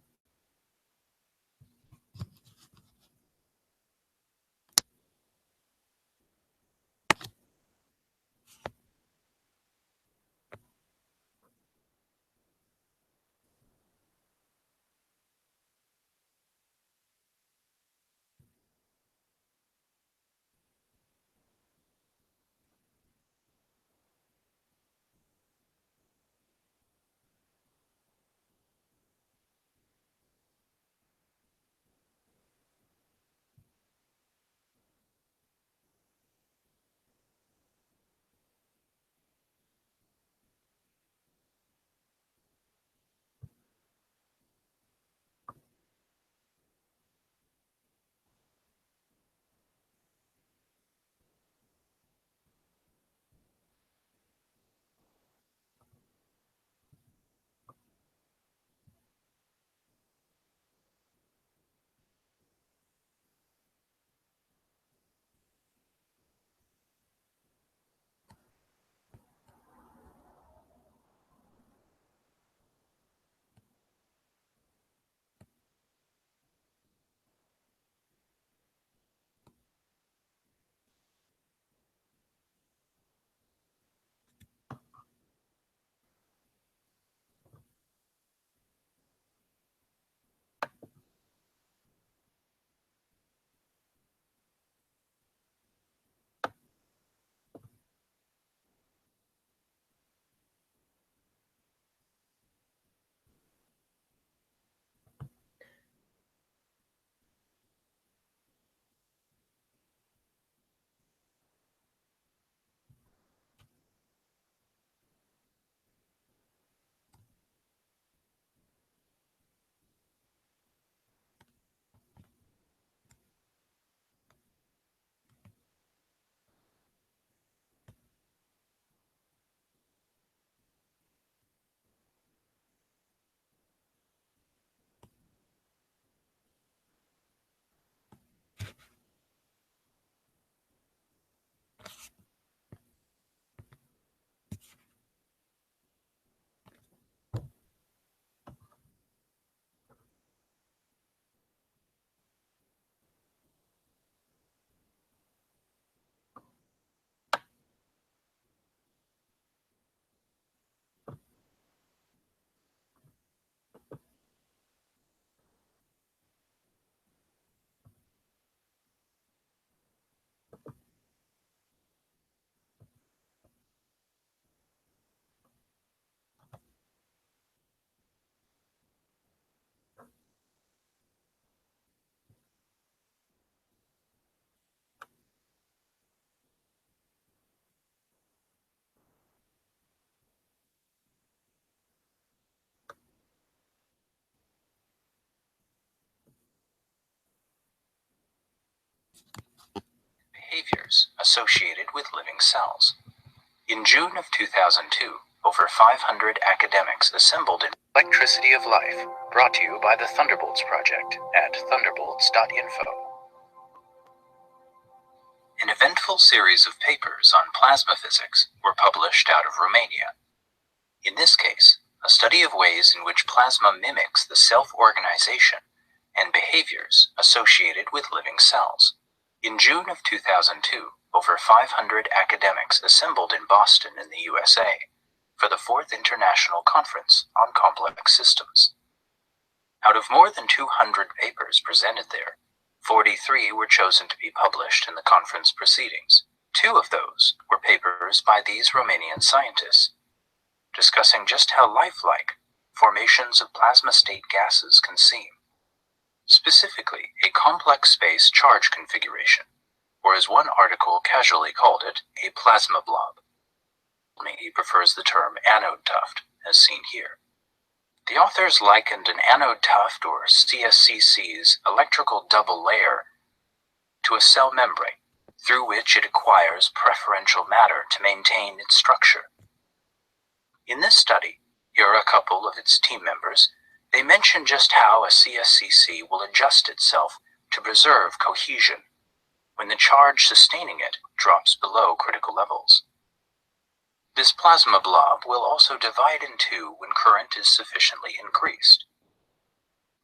Behaviors associated with living cells. In June of 2002, over 500 academics assembled in Electricity of Life, brought to you by the Thunderbolts Project at thunderbolts.info. An eventful series of papers on plasma physics were published out of Romania. In this case, a study of ways in which plasma mimics the self-organization and behaviors associated with living cells. In June of 2002, over 500 academics assembled in Boston in the USA for the 4th International Conference on Complex Systems. Out of more than 200 papers presented there, 43 were chosen to be published in the conference proceedings. 2 of those were papers by these Romanian scientists, discussing just how lifelike formations of plasma state gases can seem. Specifically, a complex space charge configuration, or as one article casually called it, a plasma blob. He prefers the term anode tuft, as seen here. The authors likened an anode tuft, or CSCC's electrical double layer, to a cell membrane, through which it acquires preferential matter to maintain its structure. In this study, here are a couple of its team members. They mention just how a CSCC will adjust itself to preserve cohesion when the charge sustaining it drops below critical levels. This plasma blob will also divide in two when current is sufficiently increased.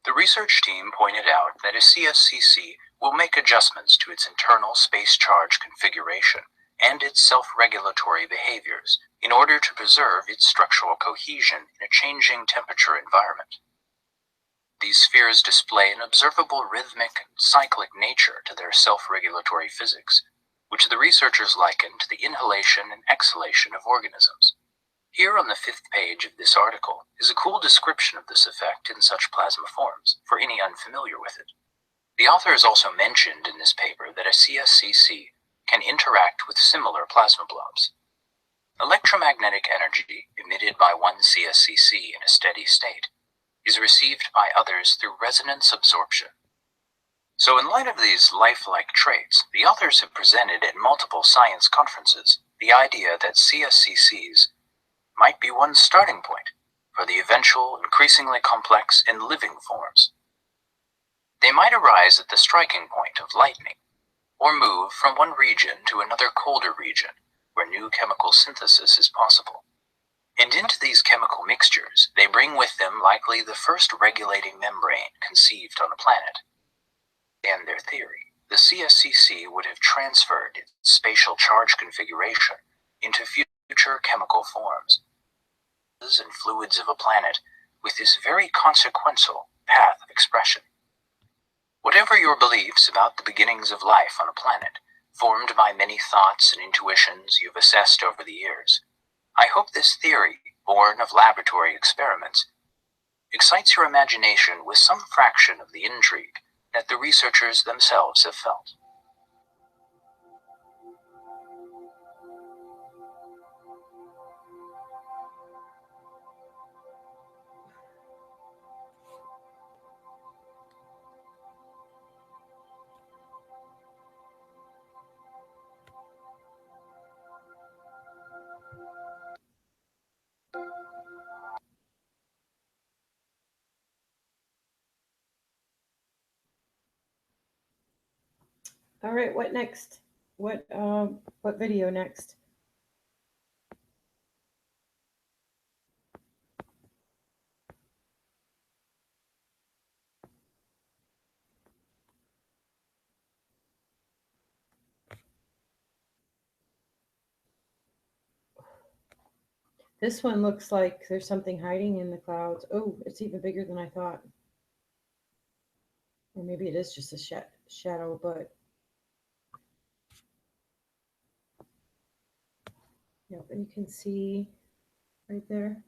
The research team pointed out that a CSCC will make adjustments to its internal space charge configuration and its self-regulatory behaviors in order to preserve its structural cohesion in a changing temperature environment. These spheres display an observable rhythmic and cyclic nature to their self-regulatory physics, which the researchers liken to the inhalation and exhalation of organisms. Here on the 5th page of this article is a cool description of this effect in such plasma forms, for any unfamiliar with it. The authors also mentioned in this paper that a CSCC can interact with similar plasma blobs. Electromagnetic energy emitted by one CSCC in a steady state is received by others through resonance absorption. So in light of these lifelike traits, the authors have presented at multiple science conferences the idea that CSCCs might be one starting point for the eventual, increasingly complex and living forms. They might arise at the striking point of lightning, or move from one region to another colder region where new chemical synthesis is possible. And into these chemical mixtures, they bring with them likely the first regulating membrane conceived on the planet. And their theory, the CSCC would have transferred its spatial charge configuration into future chemical forms and fluids of a planet with this very consequential path of expression. Whatever your beliefs about the beginnings of life on a planet, formed by many thoughts and intuitions you've assessed over the years, I hope this theory, born of laboratory experiments, excites your imagination with some fraction of the intrigue that the researchers themselves have felt. All right, what next? What video next? This one looks like there's something hiding in the clouds. Oh, it's even bigger than I thought. Or maybe it is just a shadow, but yep, and you can see right there.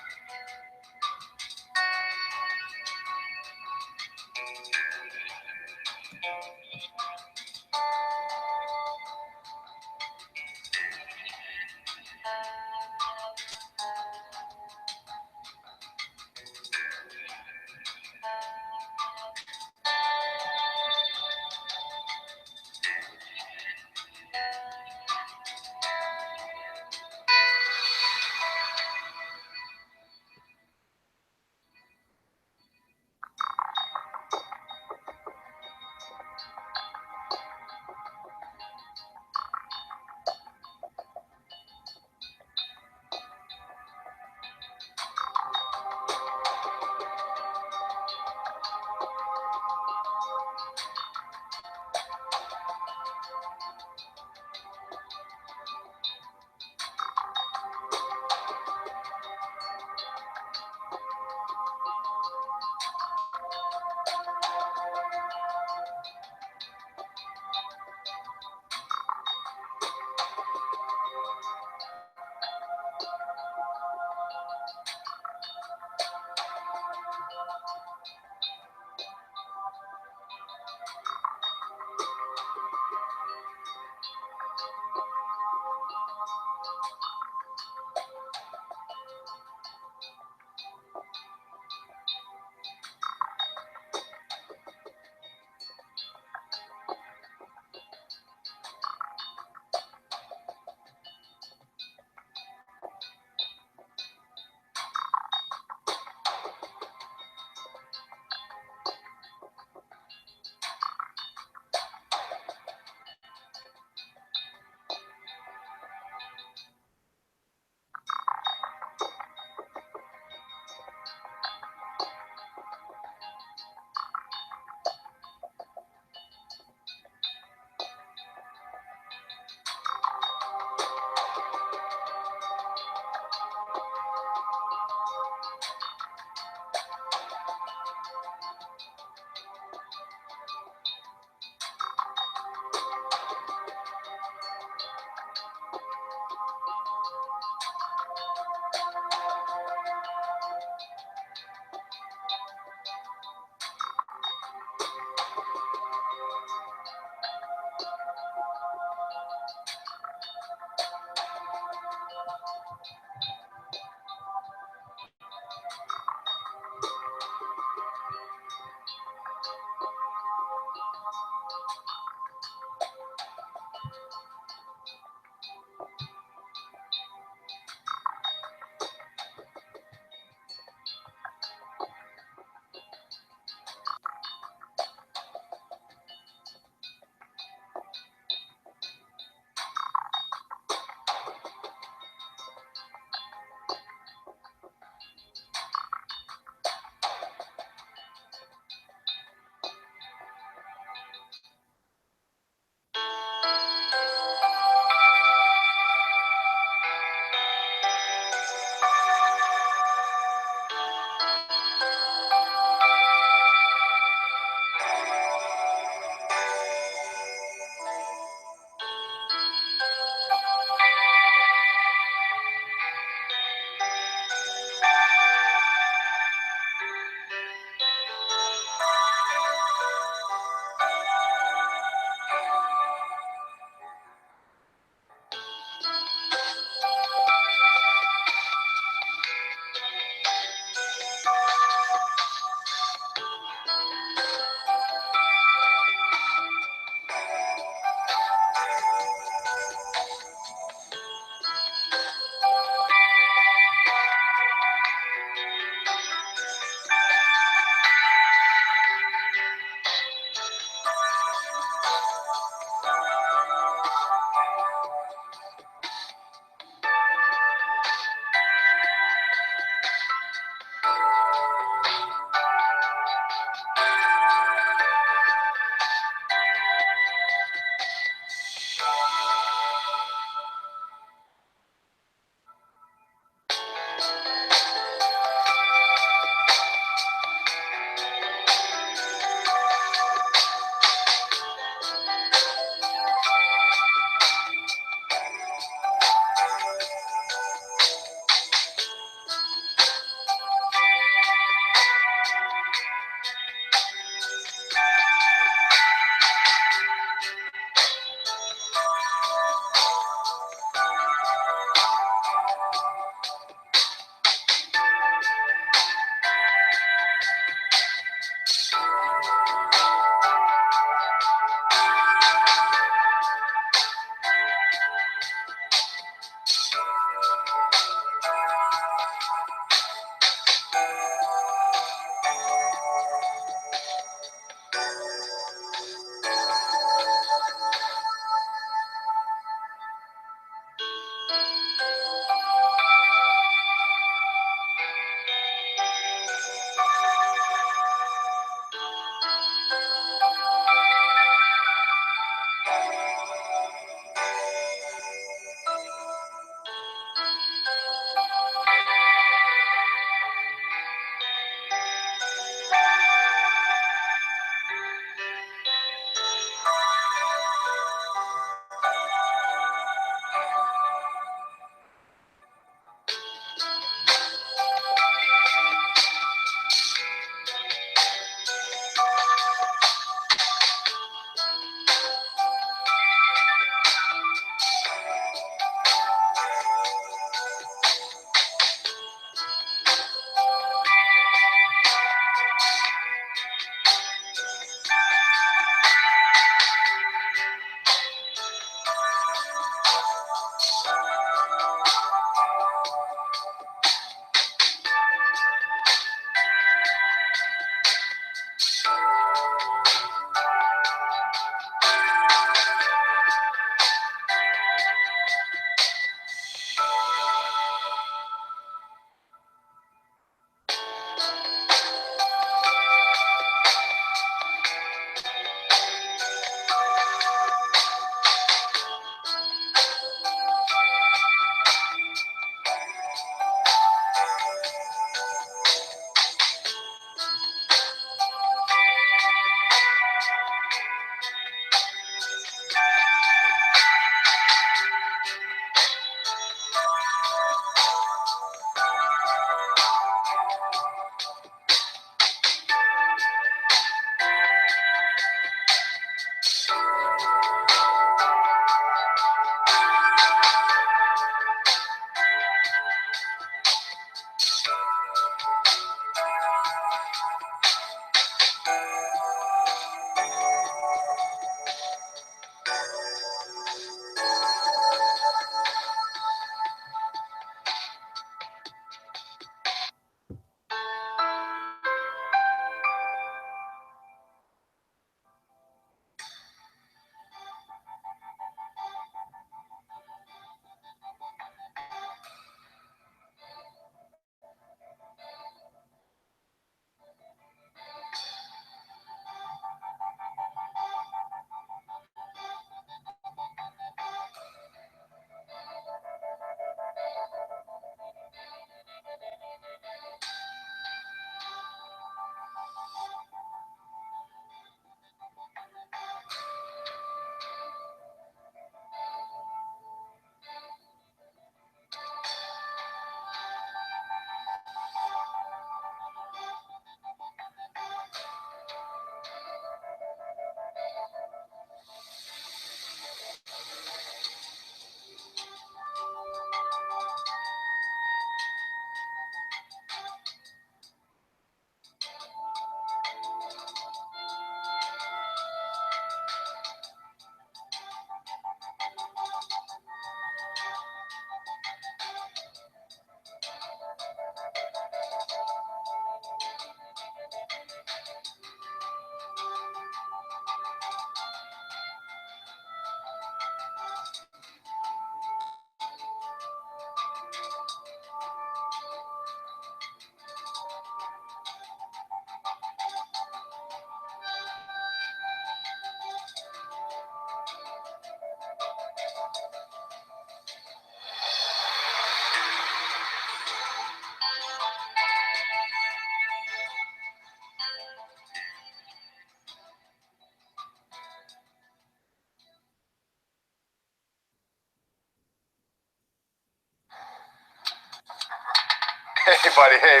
Hey, buddy, hey,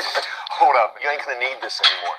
hold up. You ain't gonna need this anymore.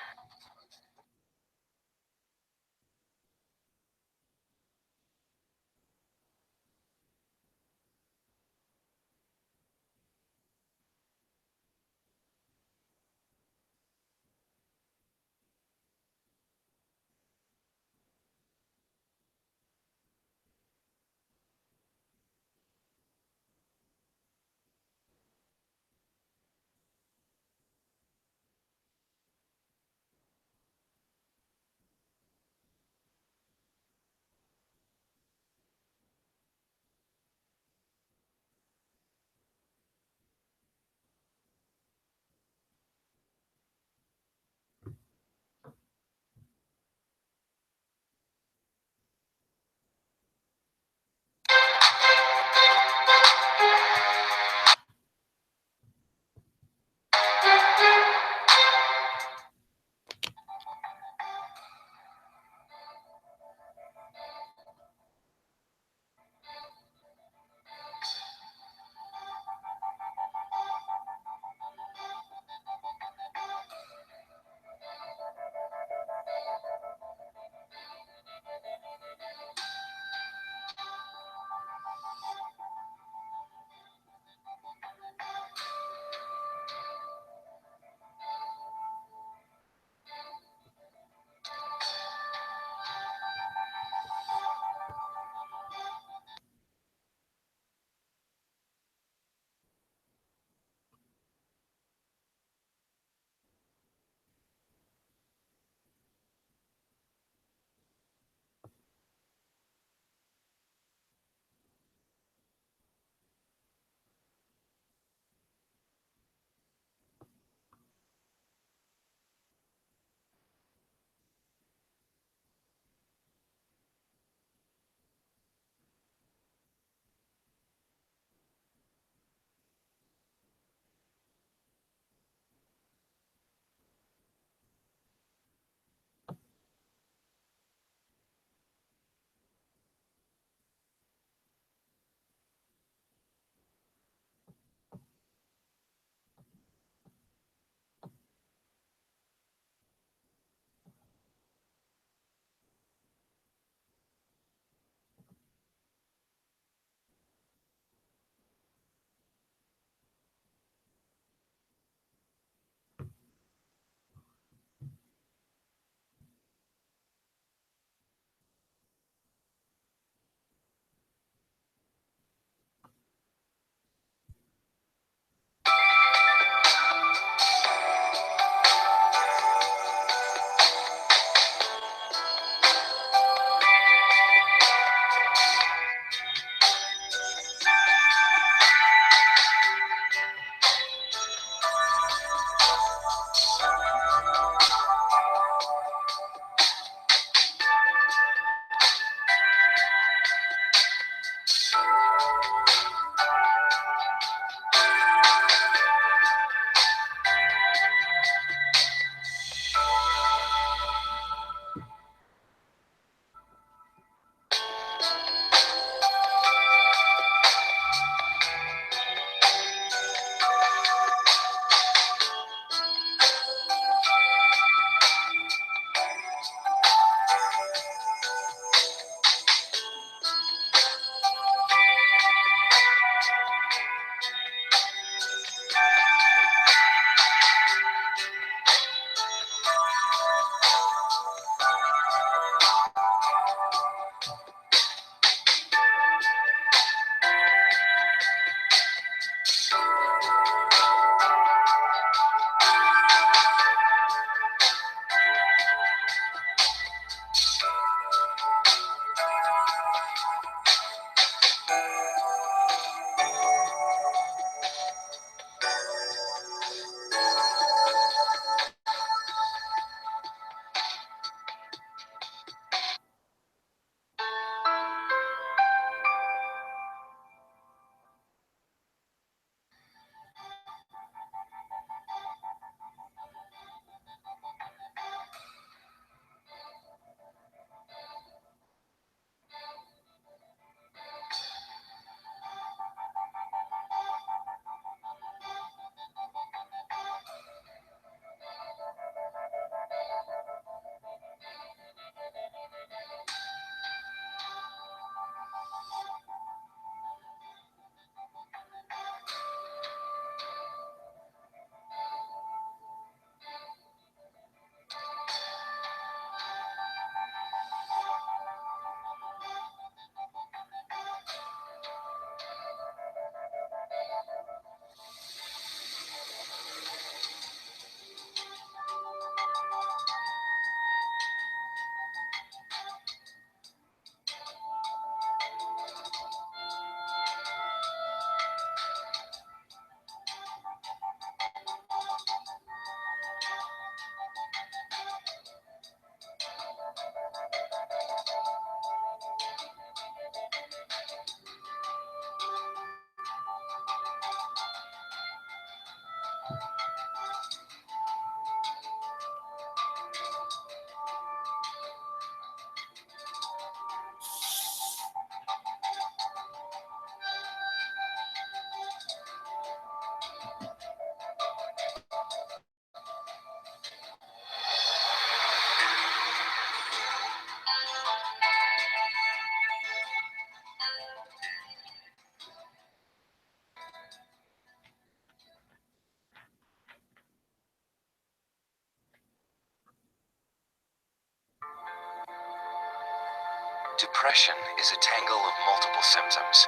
Depression is a tangle of multiple symptoms.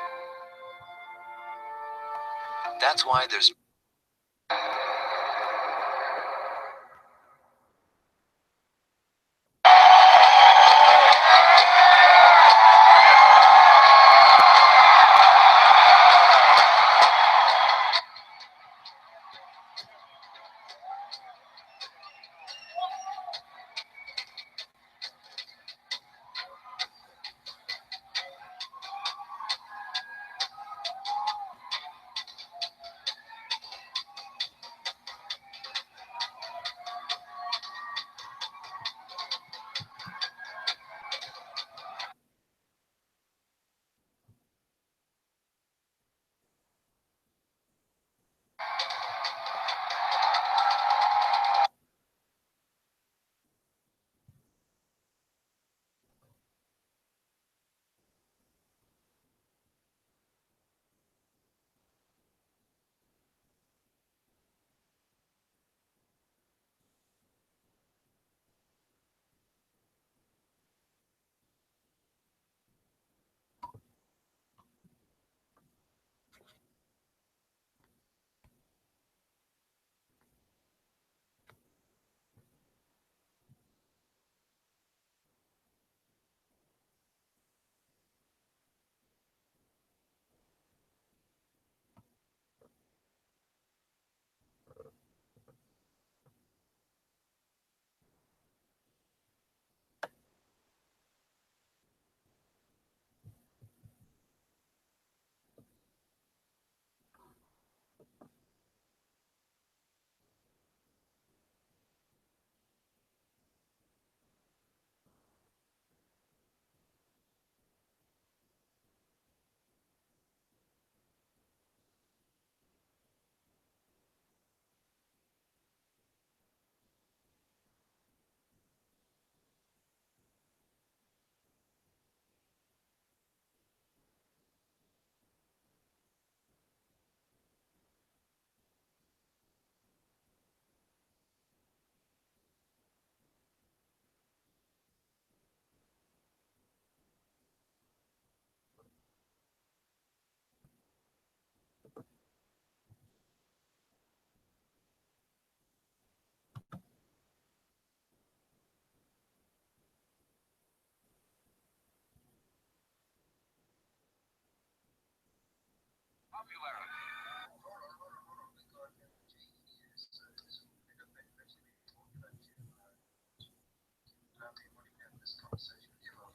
That's why there's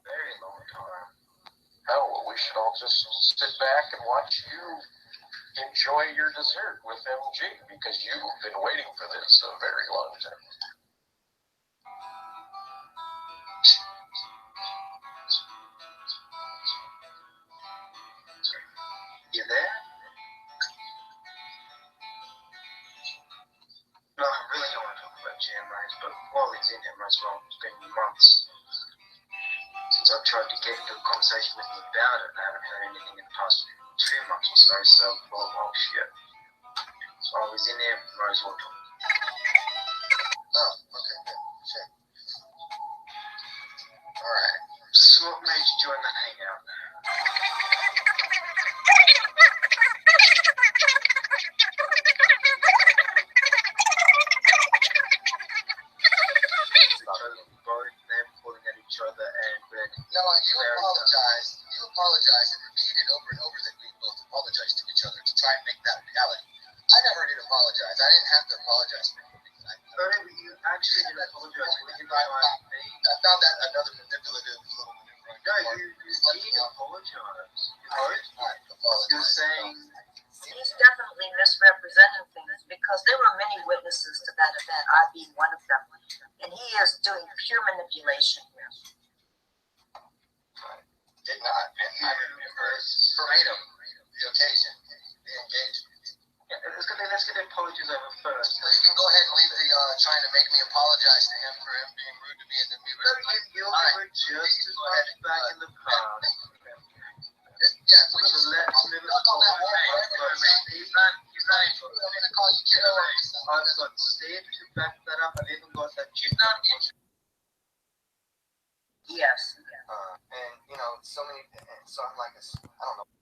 very long time. Hell, well, we should all just sit back and watch you enjoy your dessert with MG because you've been waiting for this a very long time. You there? No, I really don't want to talk about Jam Rice, but while he's in him as well, it's been months since I've tried to get into a conversation with him about it, and I haven't heard anything in the past 2 months or so, well, shit. So I was in there, might as well talk. Oh, okay, good, shit. Alright, so what made you join that hangout? No, you apologized and repeated over and over that we both apologized to each other to try and make that reality. I never did apologize. I didn't have to apologize for anything. You actually didn't apologize. I found that another manipulative little maneuver. No, you did apologize. You're saying he's definitely misrepresenting things because there were many witnesses to that event, I being one of them. And he is doing pure manipulation here. Did not. I remember verbatim the occasion, the engagement. Yeah, let's get the apologies over first. So you can go ahead and leave the trying to make me apologize to him for him being rude to me and then we were. You were just as much back in the past. Yeah, so let's knock on that wall forever, mate. He's not I'm gonna call you kiddo. I've got Steve to back that up. I've even got that chick. Yes. And you know, so many, so I'm like, I don't know.